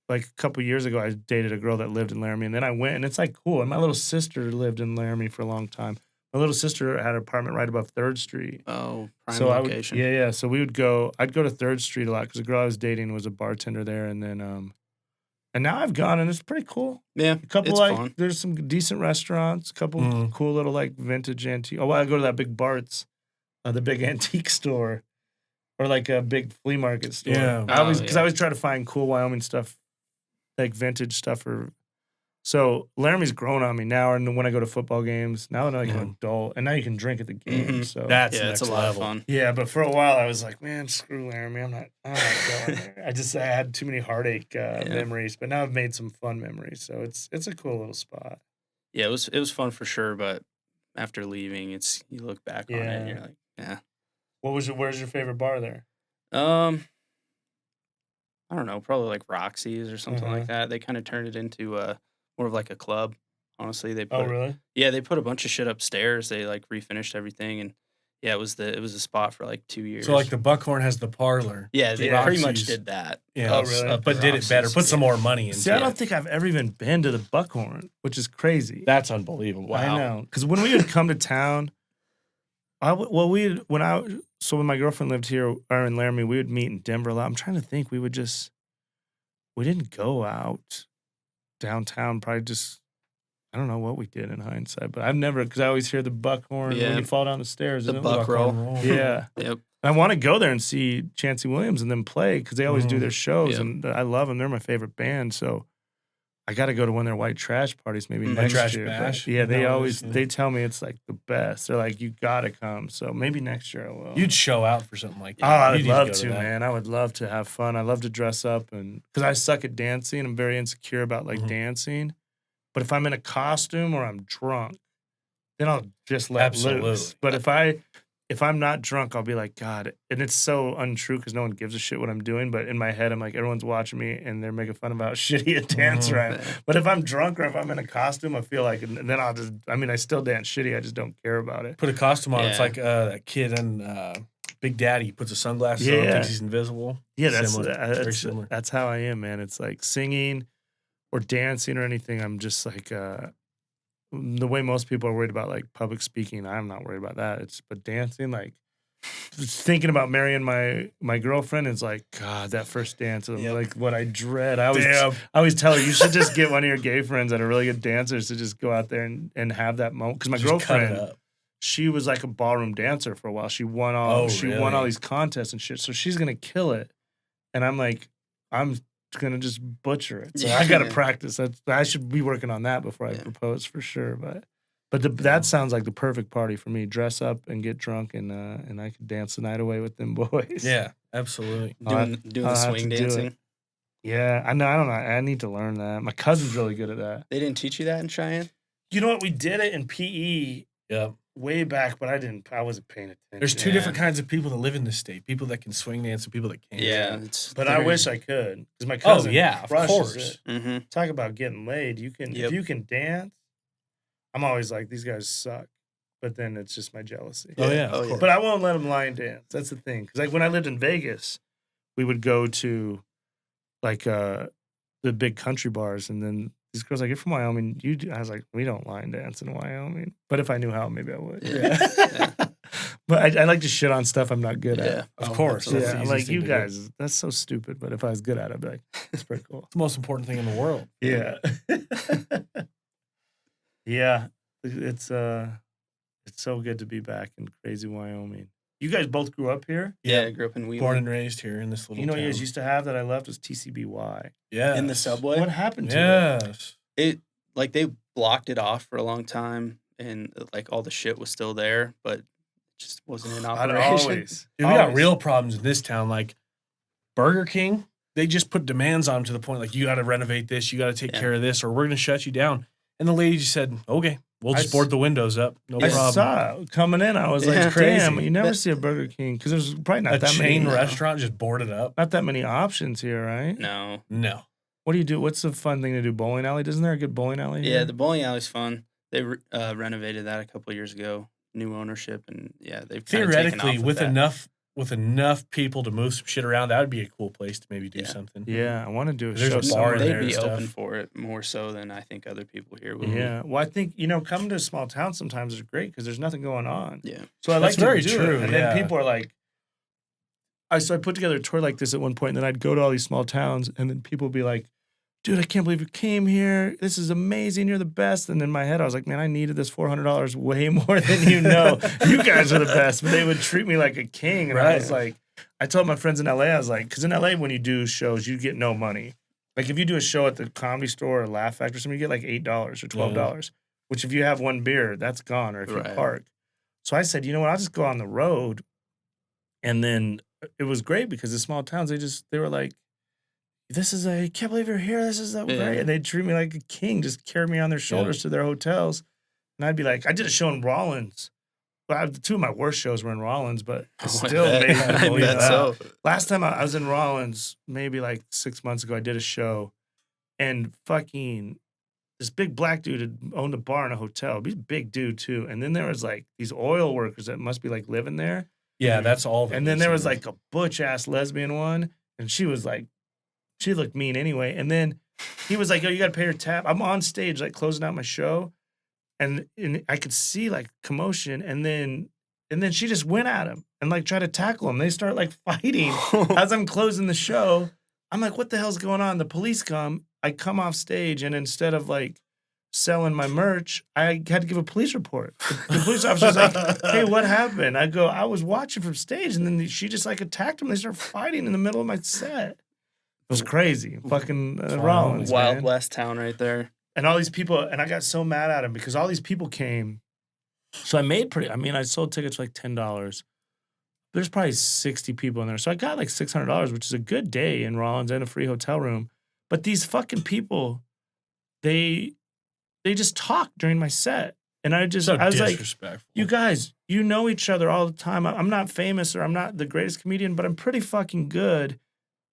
like a couple years ago, I dated a girl that lived in Laramie, and then I went, and it's like cool. And my little sister lived in Laramie for a long time. My little sister had an apartment right above 3rd Street. Oh, prime So location. yeah. So I'd go to 3rd Street a lot because the girl I was dating was a bartender there, and then and now I've gone, and it's pretty cool. Yeah, A couple it's like fun. there's some decent restaurants, a couple cool little like vintage antique. Oh, well, I go to that big Bart's, the big antique store, or like a big flea market store. Yeah. I always yeah. I always try to find cool Wyoming stuff, like vintage stuff. So Laramie's grown on me now, and when I go to football games, now I'm like an adult, and now you can drink at the game. Mhm. So That's Yeah, next it's a lot level. of fun. yeah, but for a while I was like, man, screw Laramie. I'm not going there. I had too many heartache memories, but now I've made some fun memories. So it's a cool little spot. Yeah, it was fun for sure, but after leaving, you look back on it and Yeah. you're like, yeah. Where's your favorite bar there? I don't know, probably like Roxy's or something like that. They kind of turned it into more of like a club. Honestly, they put really? yeah, they put a bunch of shit upstairs. They like refinished everything, and yeah, it was a spot for like 2 years. So like the Buckhorn has the parlor. yeah, they Yeah. pretty much Roxy's. did that. Yeah. Oh, really? Up But at did it better. Roxy's. Put some more money into See, I it. don't think I've ever even been to the Buckhorn, which is crazy. That's unbelievable. I know, because when we would come to town, when my girlfriend lived here or in Laramie, we would meet in Denver a lot. I'm trying to think, we didn't go out downtown. Probably just, I don't know what we did in hindsight, but I've never, because I always hear the Buckhorn Yeah. when you fall down the stairs. The isn't it? Buck roll. Yeah. Yep. I want to go there and see Chancey Williams and them play because they always do their shows, Yep. and I love them. They're my favorite band, so I got to go to one of their white trash parties maybe White next Trash year. but Bash? Yeah, they No, always yeah. they tell me it's like the best. They're like, you got to come. So maybe next year I will. You'd show out for something like that. Oh, I You would need love go to, that. man. I would love to have fun. I love to dress up, and because I suck at dancing, I'm very insecure about like dancing. But if I'm in a costume or I'm drunk, then I'll just let Absolutely. loose. But if I'm not drunk, I'll be like, God, and it's so untrue because no one gives a shit what I'm doing. But in my head, I'm like, everyone's watching me and they're making fun of how shitty a dancer I am. But if I'm drunk or if I'm in a costume, I feel like, and then I still dance shitty. I just don't care about it. Put a costume on. It's Yeah. like that kid in Big Daddy puts his sunglasses on, Yeah. thinks he's invisible. Yeah, Very similar. that's how I am, man. It's like singing or dancing or anything. I'm just like the way most people are worried about like public speaking. I'm not worried about that. But dancing, like just thinking about marrying my girlfriend is like, God, that first dance is like what I dread. I always tell her, you should just get one of your gay friends that are really good dancers to just go out there and have that moment. Because my Just cut it girlfriend, up. she was like a ballroom dancer for a while. She won all really? these contests and shit. So she's gonna kill it. And I'm like, I'm gonna just butcher it. So I gotta practice. I should be working on that before I propose for sure. But that sounds like the perfect party for me. Dress up and get drunk and I could dance the night away with them boys. Yeah, absolutely. Doing the I'll have swing to do it. dancing. Yeah, I know. I don't know. I need to learn that. My cousin's really good at that. They didn't teach you that in Cheyenne? You know what? We did it in PE Yep. way back, but I wasn't paying attention. There's two different kinds of people that live in this state: people that can swing dance and people that can't. Yeah. But I wish I could because my cousin. of crushes course. it. Mm-hmm. Talk about getting laid. You can if you can dance. I'm always like, these guys suck, but then it's just my jealousy. Oh yeah. Oh, Of yeah. course. But I won't let them line dance. That's the thing. Because like when I lived in Vegas, we would go to like the big country bars, and then these girls like, you're from Wyoming. I was like, we don't line dance in Wyoming. But if I knew how, maybe I would. Yeah. But I like to shit on stuff I'm not good at. Of course. absolutely. That's Yeah, the I'm like, easiest you thing to do. guys, that's so stupid. But if I was good at it, I'd be like, it's pretty cool. It's the most important thing in the world. Yeah. Yeah. It's so good to be back in crazy Wyoming. You guys both grew up here? Yeah, I grew up in Wheeling. Born and raised here in this little You know what town. you guys used to have that I left was TCBY. Yeah. in the subway. What happened to it? Yes. It like they blocked it off for a long time, and like all the shit was still there, but it just wasn't in I'd operation. always. Dude, we got always- real problems in this town. Like Burger King, they just put demands on them to the point like, you got to renovate this, you got to take Yeah. care of this, or we're going to shut you down. And the lady just said, okay, we'll I just board the windows up. No I problem. saw it coming in. I was Yeah. like, Crazy. damn, you never That- see a Burger King because there's probably not A that chain many. restaurant just boarded up. Not that many options here, right? No. No. What do you do? What's the fun thing to do? Bowling alley? Isn't there a good bowling alley? Yeah, here? the bowling alley's fun. They renovated that a couple years ago. New ownership, and yeah, they've kinda taken Theoretically, off with that. enough with enough people to move some shit around, that would be a cool place to maybe do something. Yeah, I want to do a There's show. a bar somewhere. in They'd there be and open stuff. for it more so than I think other people here would. Yeah. Well, I think, coming to a small town sometimes is great because there's nothing going on. Yeah. So I like That's to very do true, it. And yeah. then people are like, I put together a tour like this at one point, and then I'd go to all these small towns, and then people would be like, dude, I can't believe you came here. This is amazing. You're the best. And in my head, I was like, man, I needed this $400 way more than you know. You guys are the best. But they would treat me like a king. And I was like, I told my friends in LA, I was like, because in LA, when you do shows, you get no money. Like if you do a show at the Comedy Store or Laugh Factory or something, you get like $8 or $12, which if you have one beer, that's gone, or if you park. So I said, you know what, I'll just go on the road. And then it was great because the small towns, they were like, I can't believe you're here. This is so great. And they'd treat me like a king, just carry me on their shoulders to their hotels. And I'd be like, I did a show in Rollins. Well, two of my worst shows were in Rollins, but it still made me believe that. So. Last time I was in Rollins, maybe like 6 months ago, I did a show, and fucking this big black dude had owned a bar in a hotel. He's a big dude too. And then there was like these oil workers that must be like living there. Yeah, that's all of it. And then there was like a butch ass lesbian one, and she was like, she looked mean anyway. And then he was like, "Yo, you got to pay your tab." I'm on stage, like closing out my show, and I could see like commotion. And then she just went at him and like tried to tackle him. They start like fighting as I'm closing the show. I'm like, "What the hell's going on?" The police come. I come off stage, and instead of like selling my merch, I had to give a police report. The police officer's like, "Hey, what happened?" I go, "I was watching from stage, and then she just like attacked him. They start fighting in the middle of my set." It was crazy. Fucking Rollins, Wild man. West town right there. And all these people, and I got so mad at him because all these people came. So I sold tickets for like $10. There's probably 60 people in there. So I got like $600, which is a good day in Rollins and a free hotel room. But these fucking people, they just talked during my set. And I was like, you guys, you know each other all the time. I'm not famous or I'm not the greatest comedian, but I'm pretty fucking good.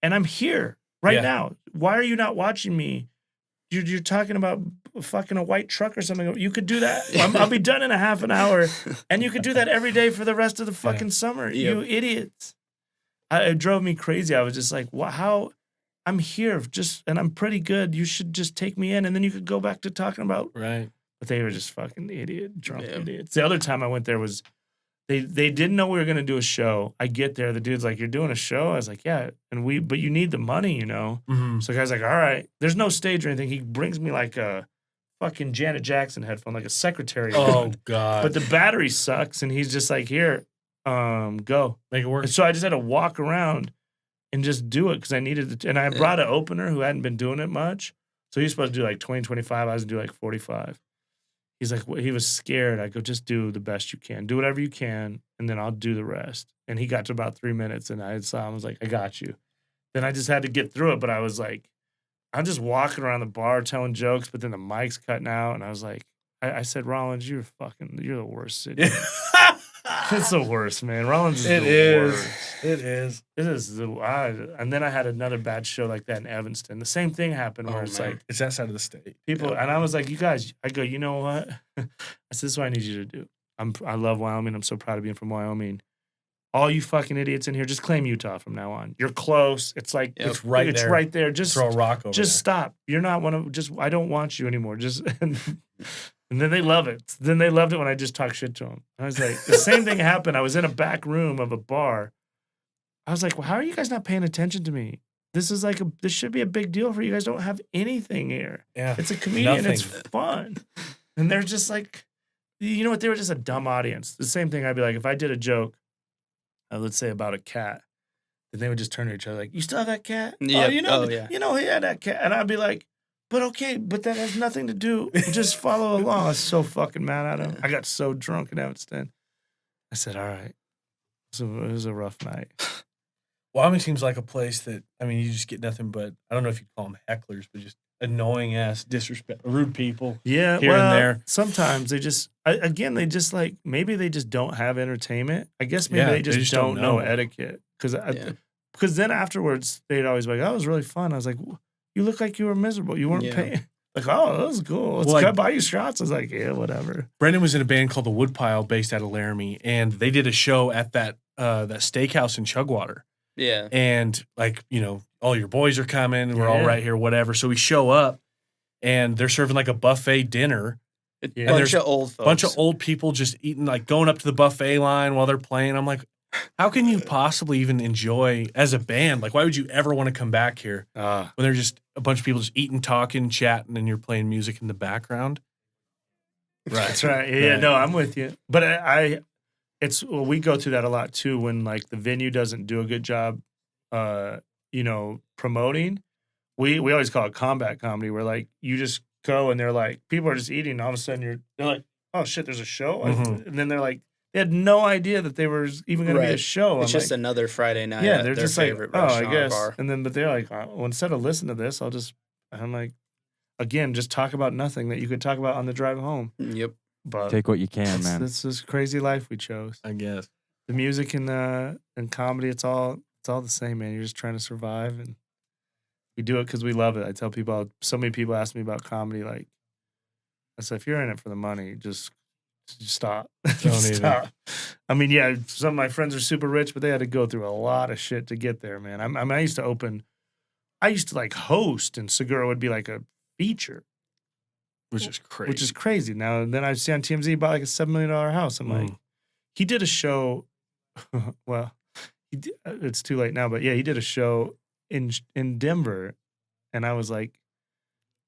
And I'm here right now. Why are you not watching me? You're talking about fucking a white truck or something. You could do that. I'll be done in a half an hour. And you could do that every day for the rest of the fucking summer. Yep. You idiots. It drove me crazy. I was just like, how? I'm here and I'm pretty good. You should just take me in. And then you could go back to talking about. Right. But they were just fucking drunk idiots. The other time I went there was, they didn't know we were going to do a show. I get there. The dude's like, "You're doing a show?" I was like, "Yeah." But you need the money, you know? Mm-hmm. So the guy's like, "All right." There's no stage or anything. He brings me like a fucking Janet Jackson headphone, like a secretary. Oh, God. But the battery sucks. And he's just like, "Here, go. Make it work." And so I just had to walk around and just do it because I needed to. And I brought an opener who hadn't been doing it much. So he was supposed to do like 20, 25. I was going to do like 45. He's like, he was scared. I go, "Just do the best you can. Do whatever you can, and then I'll do the rest." And he got to about 3 minutes, and I saw him. I was like, "I got you." Then I just had to get through it. But I was like, I'm just walking around the bar telling jokes, but then the mic's cutting out. And I was like, I said, "Rollins, you're the worst city." It's the worst, man. Rollins is worst. It is. It is and then I had another bad show like that in Evanston. The same thing happened where it's like it's that side of the state. People, and I was like, "You guys," I go, "You know what?" I said, "This is what I need you to do. I love Wyoming. I'm so proud of being from Wyoming. All you fucking idiots in here, just claim Utah from now on. You're close. It's like it's right there. right there. Just throw a rock over. Just stop. You're not one of. Just I don't want you anymore. Just." And then they love it. Then they loved it when I just talk shit to them. I was like, the same thing happened. I was in a back room of a bar. I was like, "Well, how are you guys not paying attention to me? This is like this should be a big deal for you guys. Don't have anything here. Yeah, it's a comedian. Nothing. It's fun." And they're just like, you know what? They were just a dumb audience. The same thing. I'd be like, if I did a joke, let's say about a cat, then they would just turn to each other like, "You still have that cat? Yep. Oh, you know he had that cat." And I'd be like, "But okay, but that has nothing to do. Just follow along." I was so fucking mad at him. I got so drunk in Evanston. I said, "All right." So it was a rough night. Wyoming seems like a place that, I mean, you just get nothing but, I don't know if you'd call them hecklers, but just annoying ass, rude people. Yeah, here and there. Sometimes they just, they just like, maybe they just don't have entertainment. I guess maybe they just don't know etiquette. Because then afterwards, they'd always be like, "Oh, it was really fun." I was like, "You look like you were miserable. You weren't paying." Like, "Oh, that was cool. Let's buy you shots." I was like, "Yeah, whatever." Brendan was in a band called The Woodpile based out of Laramie, and they did a show at that that steakhouse in Chugwater. Yeah. And like, all your boys are coming. We're all Yeah. right here, whatever. So we show up and they're serving like a buffet dinner. Yeah. Bunch there's of old folks. Bunch of old people just eating, like going up to the buffet line while they're playing. I'm like, how can you possibly even enjoy as a band? Like, why would you ever want to come back here when they're just a bunch of people just eating, talking, chatting, and you're playing music in the background? Right. That's right. Yeah, Right. no, I'm with you. But we go through that a lot too when like the venue doesn't do a good job, promoting. We always call it combat comedy, where like you just go and they're like, people are just eating, and all of a sudden they're like, oh shit, there's a show, Mhm. and then they're like, they had no idea that they were even going to be a Right. show. It's I'm just like, another Friday night. yeah, at they're their just like, favorite oh, I restaurant or guess, bar. and then but they're like, well, instead of listening to this, I'm like, again, just talk about nothing that you could talk about on the drive home. Yep. But Take what you can, man. This is crazy life we chose. I guess. The music and comedy, it's all the same, man. You're just trying to survive, and we do it because we love it. I tell people, so many people ask me about comedy, like I said, if you're in it for the money, just stop. Don't Stop. I mean, yeah, some of my friends are super rich, but they had to go through a lot of shit to get there, man. I used to like host, and Segura would be like a feature, Which is crazy. which is crazy. Now and then I see on TMZ he bought like a $7 million house. I'm like, he did a show. Well, it's too late now, but yeah, he did a show in Denver, and I was like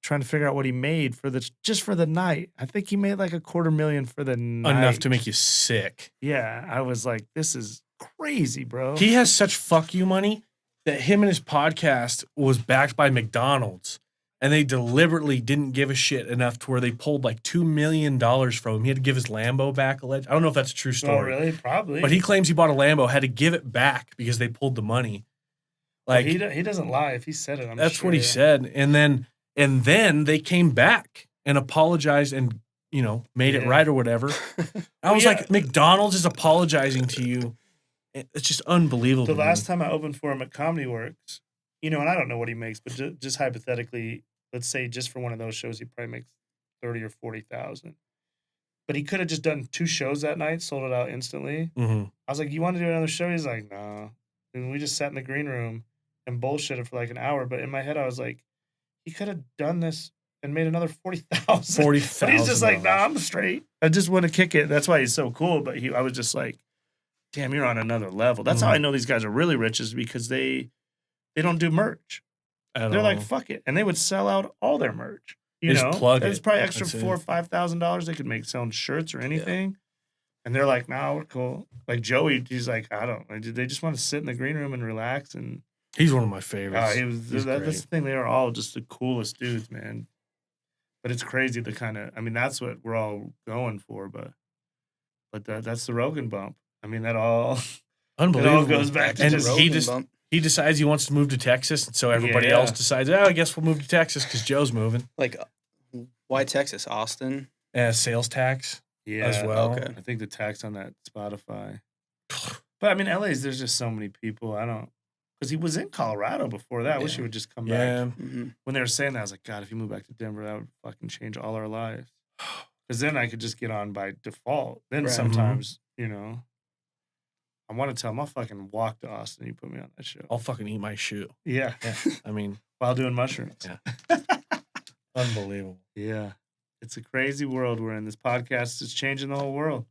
trying to figure out what he made just for the night. I think he made like $250,000 for the night. enough to make you sick. Yeah, I was like, this is crazy, bro. He has such fuck you money that him and his podcast was backed by McDonald's, and they deliberately didn't give a shit enough to where they pulled like $2 million from him. He had to give his Lambo back. I don't know if that's a true story. Oh, really? Probably. But he claims he bought a Lambo, had to give it back because they pulled the money. Like Like he doesn't lie if he said it. that's what he said. And then they came back and apologized and made it Yeah. right or whatever. I was like, McDonald's is apologizing to you. It's just unbelievable. The to me. last time I opened for him at Comedy Works, and I don't know what he makes, but just hypothetically, let's say just for one of those shows, he probably makes 30 or 40,000. But he could have just done 2 shows that night, sold it out instantly. Mhm. I was like, "You want to do another show?" He's like, "No." And we just sat in the green room and bullshitted for like an hour. But in my head, I was like, he could have done this and made another 40,000. But he's just like, "Nah, I'm straight. I just want to kick it." That's why he's so cool. But I was just like, "Damn, you're on another level." That's how I know these guys are really rich, is because they don't do merch. They're like, fuck it, and they would sell out all their merch. They just plug There's it. probably extra That's it. $4,000 or $5,000 they could make selling shirts or anything. And they're like, "No, we're cool." Like Joey, he's like, "I don't." They just want to sit in the green room and relax. And He's one of my favorites. He's that's great. the thing. They are all just the coolest dudes, man. But it's crazy the kind of. I mean, that's what we're all going for. But that's the Rogan bump. I mean, that all. Unbelievable. It all goes back to and just he decides he wants to move to Texas, and so everybody else decides, I guess we'll move to Texas because Joe's moving. Like, why Texas? Austin? Sales tax Yeah, as well. Okay. I think the tax on that Spotify. But I mean, LA's, there's just so many people. Because he was in Colorado before that. I wish he would just come Yeah. back. Mm-hmm. When they were saying that, I was like, God, if you move back to Denver, that would fucking change all our lives. Because then I could just get on by default. Then Right. sometimes, I want to tell him, I'll fucking walk to Austin. You put me on that show. I'll fucking eat my shoe. Yeah. I mean, While doing mushrooms. Yeah. unbelievable. Yeah. It's a crazy world we're in. This podcast is changing the whole world.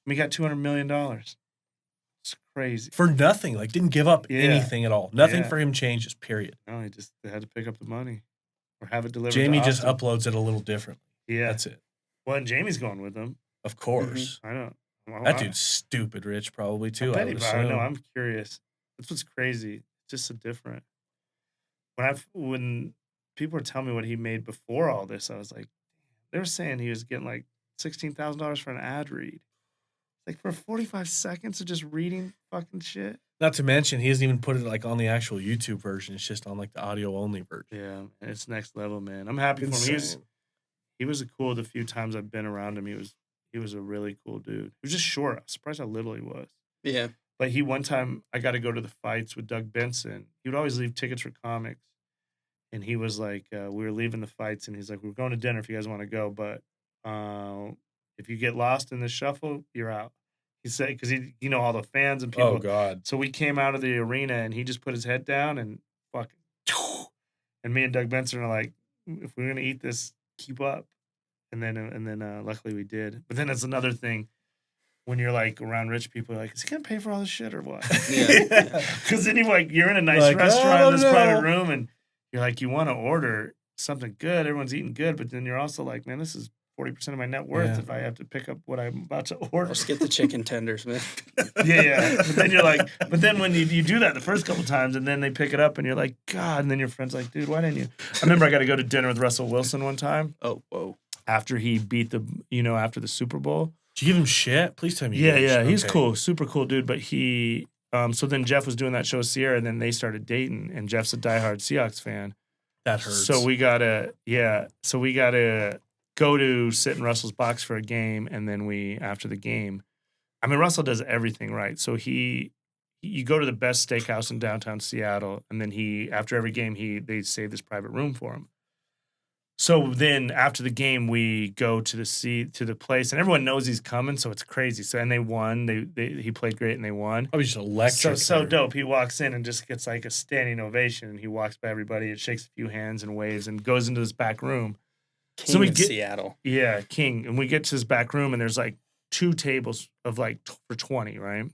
We got $200 million. It's crazy. For nothing. Like, didn't give up Yeah. anything at all. Nothing Yeah. for him changes, period. No, they had to pick up the money or have it delivered. Jamie to just Austin. uploads it a little differently. Yeah. That's it. Well, and Jamie's going with them. Of course. I know. That dude's stupid rich, probably, too. I would I assume. know. I'm curious. That's what's crazy. It's just so different. When people were telling me what he made before all this, I was like, they were saying he was getting like $16,000 for an ad read. Like for 45 seconds of just reading fucking shit. Not to mention, he hasn't even put it like on the actual YouTube version. It's just on like the audio only version. Yeah, it's next level, man. I'm happy for him. Insane. He was cool the few times I've been around him. He was a really cool dude. He was just short. I was surprised how little he was. Yeah. Like one time I got to go to the fights with Doug Benson. He would always leave tickets for comics. And he was like, we were leaving the fights and he's like, we're going to dinner if you guys want to go. But if you get lost in the shuffle, you're out. He said, because all the fans and people. Oh God. So we came out of the arena and he just put his head down and fucking. And me and Doug Benson are like, if we're gonna eat this, keep up. And then luckily we did. But then it's another thing when you're like around rich people, you're like, is he gonna pay for all this shit or what? Yeah. Because then you're in a nice Like, restaurant I in don't this private know. room and you're like, you want to order something good, everyone's eating good, but then you're also like, man, this is 40% of my net worth Yeah. if I have to pick up what I'm about to order. Let's get the chicken tenders, man. Yeah. But then you're like, when you do that the first couple times and then they pick it up and you're like, God, and then your friend's like, dude, why didn't you? I remember I got to go to dinner with Russell Wilson one time Oh, whoa. after he beat after the Super Bowl. Did you give him shit? Please tell me. you Yeah, gave him yeah, shit. he's Okay. cool, super cool dude. But he, so then Jeff was doing that show with Sierra, and then they started dating, and Jeff's a diehard Seahawks fan. That hurts. So we gotta go to sit in Russell's box for a game, and then after the game, I mean Russell does everything right. So you go to the best steakhouse in downtown Seattle, and then after every game they save this private room for him. So then after the game, we go to the place, and everyone knows he's coming, so it's crazy. So and they won. He played great, and they won. Probably just electric. So there. dope. He walks in and just gets like a standing ovation. And he walks by everybody and shakes a few hands and waves and goes into this back room. King So we in get- Seattle. Yeah, King. And we get to his back room and there's like 2 tables of like for 20, right?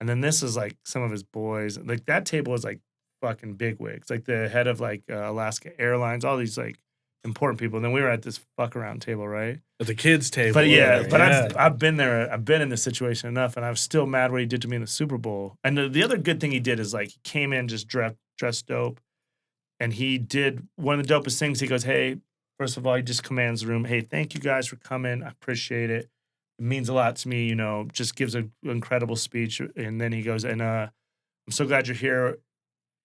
And then this is like some of his boys. Like that table is like fucking bigwigs. Like the head of like Alaska Airlines, all these like important people. And then we were at this fuck around table, right? At the kids' table. But yeah, but yeah. I've been there. I've been in this situation enough, and I'm still mad what he did to me in the Super Bowl. And the other good thing he did is like he came in just dressed dope, and he did one of the dopest things. He goes, "Hey, first of all, he just commands the room. Hey, thank you guys for coming. I appreciate it. It means a lot to me. Just gives an incredible speech." And then he goes, "And I'm so glad you're here.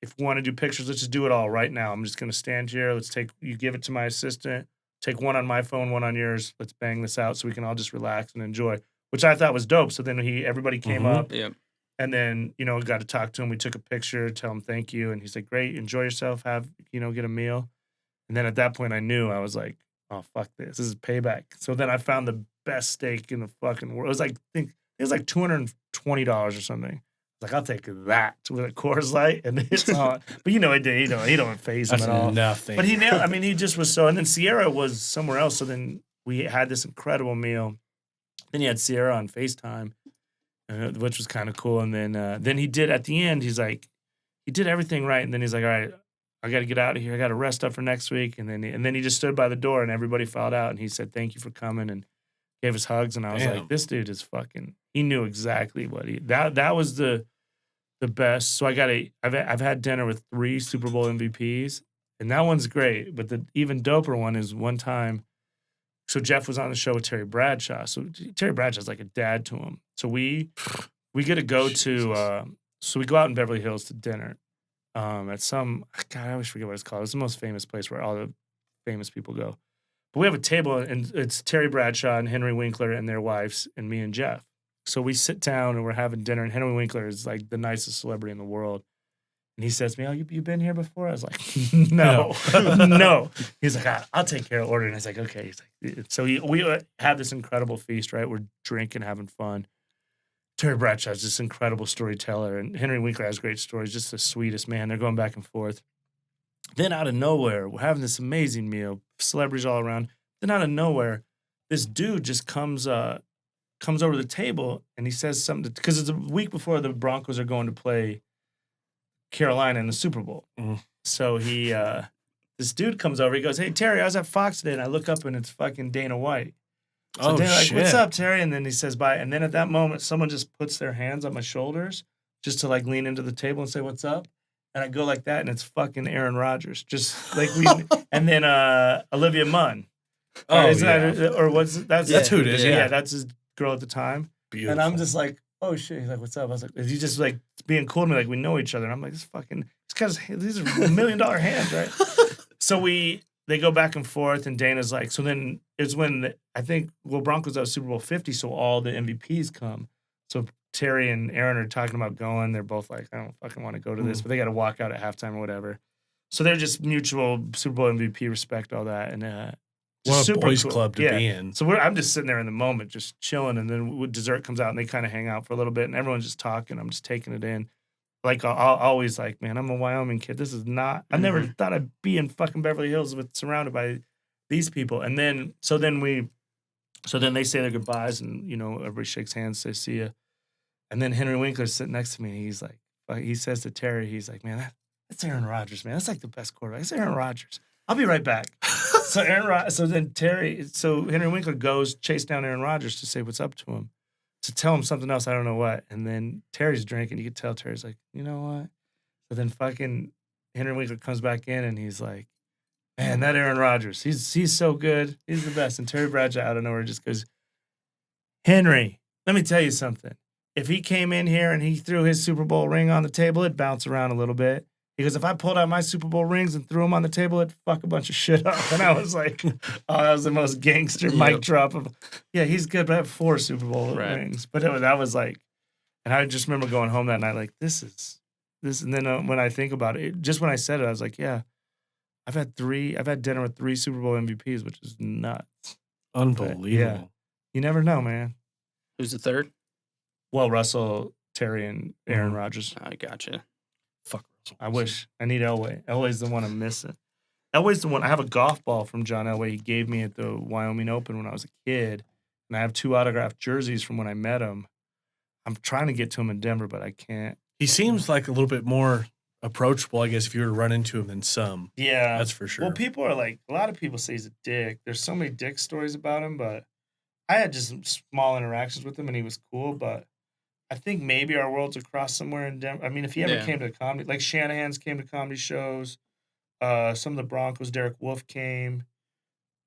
If you want to do pictures, let's just do it all right now. I'm just gonna stand here. You give it to my assistant." Take one on my phone, one on yours. Let's bang this out so we can all just relax and enjoy, which I thought was dope. So then everybody came up Yeah. and then, got to talk to him. We took a picture, tell him thank you. And he's like, great, enjoy yourself, get a meal. And then at that point I knew, I was like, oh, fuck this. This is payback. So then I found the best steak in the fucking world. It was like, I think it was like $220 or something. Like, I'll take that with a Coors Light, and it's on. But he don't phase him That's at all. nothing. But he nailed. I mean, he just was so. And then Sierra was somewhere else. So then we had this incredible meal. Then he had Sierra on FaceTime, which was kind of cool. And then he did at the end. He's like, he did everything right. And then he's like, all right, I got to get out of here. I got to rest up for next week. And then he just stood by the door, and everybody filed out. And he said, thank you for coming, and gave us hugs. And I was Damn. like, this dude is fucking. He knew exactly what that was the best. So I've had dinner with 3 Super Bowl MVPs, and that one's great. But the even doper one is one time. So Jeff was on the show with Terry Bradshaw. So Terry Bradshaw's like a dad to him. So we get to go to. So we go out in Beverly Hills to dinner at some. God, I always forget what it's called. It's the most famous place where all the famous people go. But we have a table, and it's Terry Bradshaw and Henry Winkler and their wives and me and Jeff. So we sit down and we're having dinner, and Henry Winkler is like the nicest celebrity in the world. And he says to me, "Oh, you been here before?" I was like, "No, no." He's like, "I'll take care of ordering." I was like, "Okay." He's like, so we have this incredible feast, right? We're drinking, having fun. Terry Bradshaw is this incredible storyteller, and Henry Winkler has great stories. Just the sweetest man. They're going back and forth. Then out of nowhere, we're having this amazing meal, celebrities all around. Then out of nowhere, this dude just comes over to the table and he says something because it's a week before the Broncos are going to play Carolina in the Super Bowl. Mm. So this dude comes over. He goes, "Hey Terry, I was at Fox today," and I look up and it's fucking Dana White. So Oh, Dana like, shit. "What's up, Terry?" And then he says bye. And then at that moment, someone just puts their hands on my shoulders just to like lean into the table and say, "What's up?" And I go like that, and it's fucking Aaron Rodgers, just like we. And then Olivia Munn. Oh, Isn't yeah. that, or what's That's who it is, yeah. that's his girl at the time. Beautiful. And I'm just like, oh shit. He's like, "What's up?" I was like, is he just like being cool to me? Like we know each other. And I'm like, these guys, these are $1 million hands, right? So they go back and forth, and Dana's like, so then it's when I think Broncos out Super Bowl 50, so all the MVPs come. So Terry and Aaron are talking about going. They're both like, I don't fucking want to go to this, but they got to walk out at halftime or whatever. So they're just mutual Super Bowl MVP respect, all that. And What a super boys cool. club to Yeah. be in. So I'm just sitting there in the moment, just chilling, and then dessert comes out, and they kind of hang out for a little bit, and everyone's just talking. I'm just taking it in. Like I'll always like, man, I'm a Wyoming kid. This is not. I never thought I'd be in fucking Beverly Hills surrounded by these people. And then so then they say their goodbyes, and everybody shakes hands, say see ya. And then Henry Winkler's sitting next to me, and he's like, he says to Terry, he's like, man, that's Aaron Rodgers, man. That's like the best quarterback. That's Aaron Rodgers. I'll be right back. So Henry Winkler goes chase down Aaron Rodgers to say what's up to him, to tell him something else, I don't know what. And then Terry's drinking. You could tell Terry's like, you know what? So then fucking Henry Winkler comes back in, and he's like, man, that Aaron Rodgers, he's so good. He's the best. And Terry Bradshaw out of nowhere just goes, Henry, let me tell you something. If he came in here and he threw his Super Bowl ring on the table, it'd bounce around a little bit. He goes, if I pulled out my Super Bowl rings and threw them on the table, it'd fuck a bunch of shit up. And I was like, oh, that was the most gangster mic drop of, yeah, he's good, but I have 4 Super Bowl rings. But that was like, and I just remember going home that night like, this. And then when I think about it, just when I said it, I was like, yeah, I've had dinner with 3 Super Bowl MVPs, which is nuts. Unbelievable. But, yeah, you never know, man. Who's the third? Well, Russell, Terry, and Aaron Rodgers. I gotcha. Fuck Russell. I wish. I need Elway. Elway's the one I'm missing. Elway's the one. I have a golf ball from John Elway he gave me at the Wyoming Open when I was a kid. And I have 2 autographed jerseys from when I met him. I'm trying to get to him in Denver, but I can't. He seems like a little bit more approachable, I guess, if you were to run into him than some. Yeah. That's for sure. Well, people are like, a lot of people say he's a dick. There's so many dick stories about him, but I had just some small interactions with him, and he was cool, but I think maybe our worlds have crossed somewhere in Denver. I mean, if he ever came to comedy, like Shanahan's came to comedy shows, some of the Broncos, Derek Wolf came.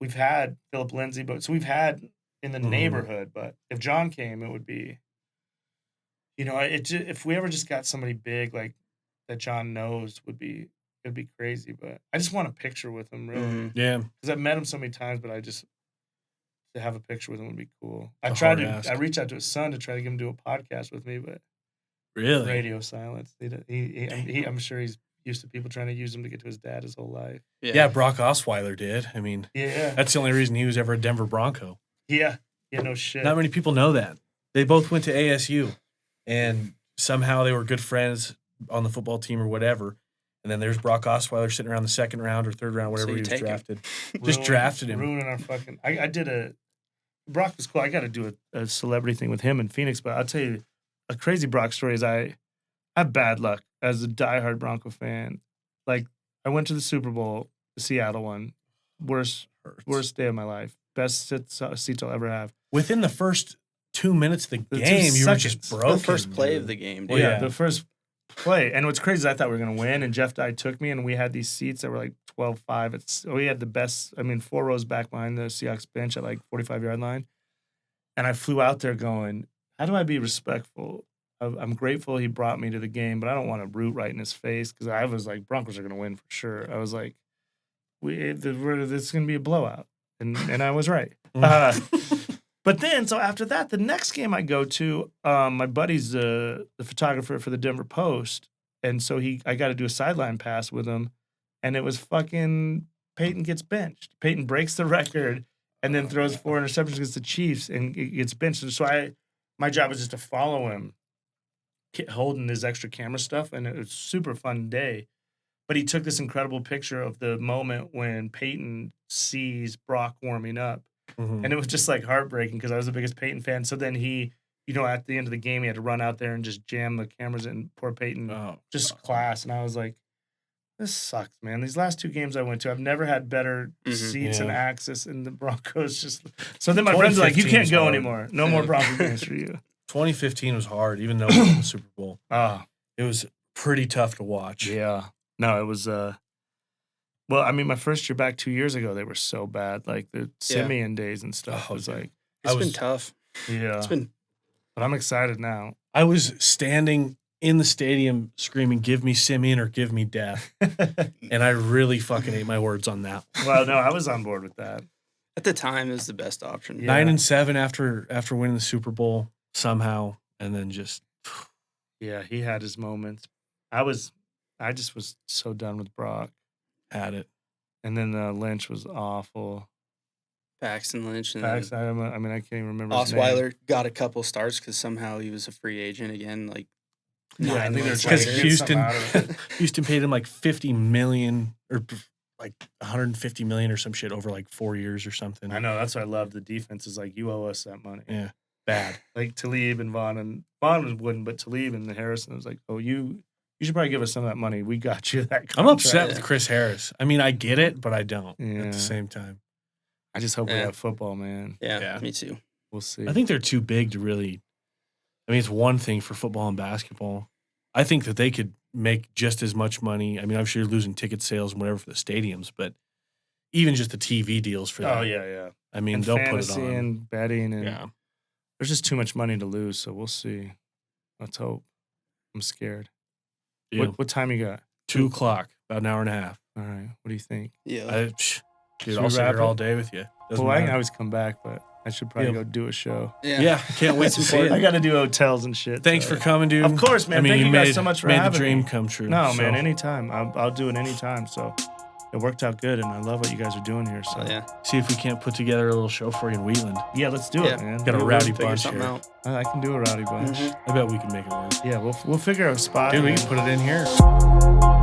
We've had Philip Lindsay, so we've had in the neighborhood. But if John came, it would be, if we ever just got somebody big like that John knows, it'd be crazy. But I just want a picture with him, really. Yeah. Because I've met him so many times, but to have a picture with him would be cool. I reached out to his son to try to get him to do a podcast with me, but really, radio silence. I'm sure he's used to people trying to use him to get to his dad his whole life. Yeah, Brock Osweiler did. I mean, that's the only reason he was ever a Denver Bronco. Yeah, no shit. Not many people know that. They both went to ASU, and somehow they were good friends on the football team or whatever. And then there's Brock Osweiler sitting around the 2nd round or 3rd round, whatever he was drafted. Just drafted him. Ruining our fucking. I did Brock was cool. I got to do a celebrity thing with him in Phoenix, but I'll tell you a crazy Brock story is I have bad luck as a diehard Bronco fan. Like, I went to the Super Bowl, the Seattle one. Worst day of my life. Best seats I'll ever have. Within the first 2 minutes of the game, you were just broken. The first play of the game. Well, yeah, the first play. And what's crazy is I thought we were going to win, and Jeff Dye took me, and we had these seats that were like 12-5. We had the best, 4 rows back behind the Seahawks bench at like 45-yard line. And I flew out there going, how do I be respectful? I'm grateful he brought me to the game, but I don't want to root right in his face because I was like, Broncos are going to win for sure. I was like, this is going to be a blowout. And I was right. But then, so after that, the next game I go to, my buddy's the photographer for the Denver Post. And so I got to do a sideline pass with him. And it was fucking Peyton gets benched. Peyton breaks the record and then throws 4 interceptions against the Chiefs and gets benched. And so my job was just to follow him, holding his extra camera stuff. And it was a super fun day. But he took this incredible picture of the moment when Peyton sees Brock warming up. Mm-hmm. And it was just like heartbreaking because I was the biggest Peyton fan. So then he, at the end of the game, he had to run out there and just jam the cameras in. Poor Peyton, class. And I was like, this sucks, man. These last 2 games I went to, I've never had better seats and access in the Broncos. So then my friends were like, you can't go anymore. No more Broncos games for you. 2015 was hard, even though we won the Super Bowl. It was pretty tough to watch. Yeah. No, it was my first year back 2 years ago, they were so bad. Like the Simeon days and stuff was like. It's been tough. Yeah. But I'm excited now. I was standing in the stadium screaming, give me Simeon or give me death. And I really fucking ate my words on that. Well, no, I was on board with that. At the time, it was the best option. 9-7 after winning the Super Bowl somehow, and then just. Yeah, he had his moments. I just was so done with Brock. Had it. And then Lynch was awful. Paxton Lynch and Pax, I mean, I can't even remember his name. Osweiler got a couple starts because somehow he was a free agent again. Like Yeah, I 9 think months they're trying Because to later. get something Houston, out of it. Houston paid him like $50 million or like $150 million or some shit over like 4 years or something. I know, that's what I love. The defense is like, you owe us that money. Yeah, bad. Like Talib and Vaughn wouldn't, but Talib and Harrison was like, oh, you should probably give us some of that money. We got you that contract. I'm upset Yeah. with Chris Harris. I mean, I get it, but I don't at Yeah. the same time. I just hope we Yeah. have football, man. Yeah, Yeah. me too. We'll see. I think they're too big to really. I mean, it's one thing for football and basketball. I think that they could make just as much money. I mean, I'm sure you're losing ticket sales and whatever for the stadiums, but even just the TV deals for that. Oh, yeah. I mean, And they'll put it fantasy on. and betting, and Yeah. there's just too much money to lose, so we'll see. Let's hope. I'm scared. Yeah. What time you got? 2:00, about an hour and a half. All right. What do you think? Yeah. Dude, Should I'll we sit wrap here it? all day with you. Doesn't Well, I can matter. always come back, but I should probably Yeah. go do a show. Yeah, can't wait to see I it. got to do hotels and shit. Thanks so- for coming, dude. Of course, man. I mean, Thank you guys made, so much for made having the dream me. come true. No, man. So, Anytime. I'll do it anytime. So it worked out good, and I love what you guys are doing here. So Yeah. see if we can't put together a little show for you in Wheatland. yeah, let's do Yeah. it, man. Got a We'll rowdy figure bunch something here. out. I can do a rowdy bunch. Mhm. I bet we can make it work. Yeah, we'll figure out a spot. Dude, we man. can put it in here.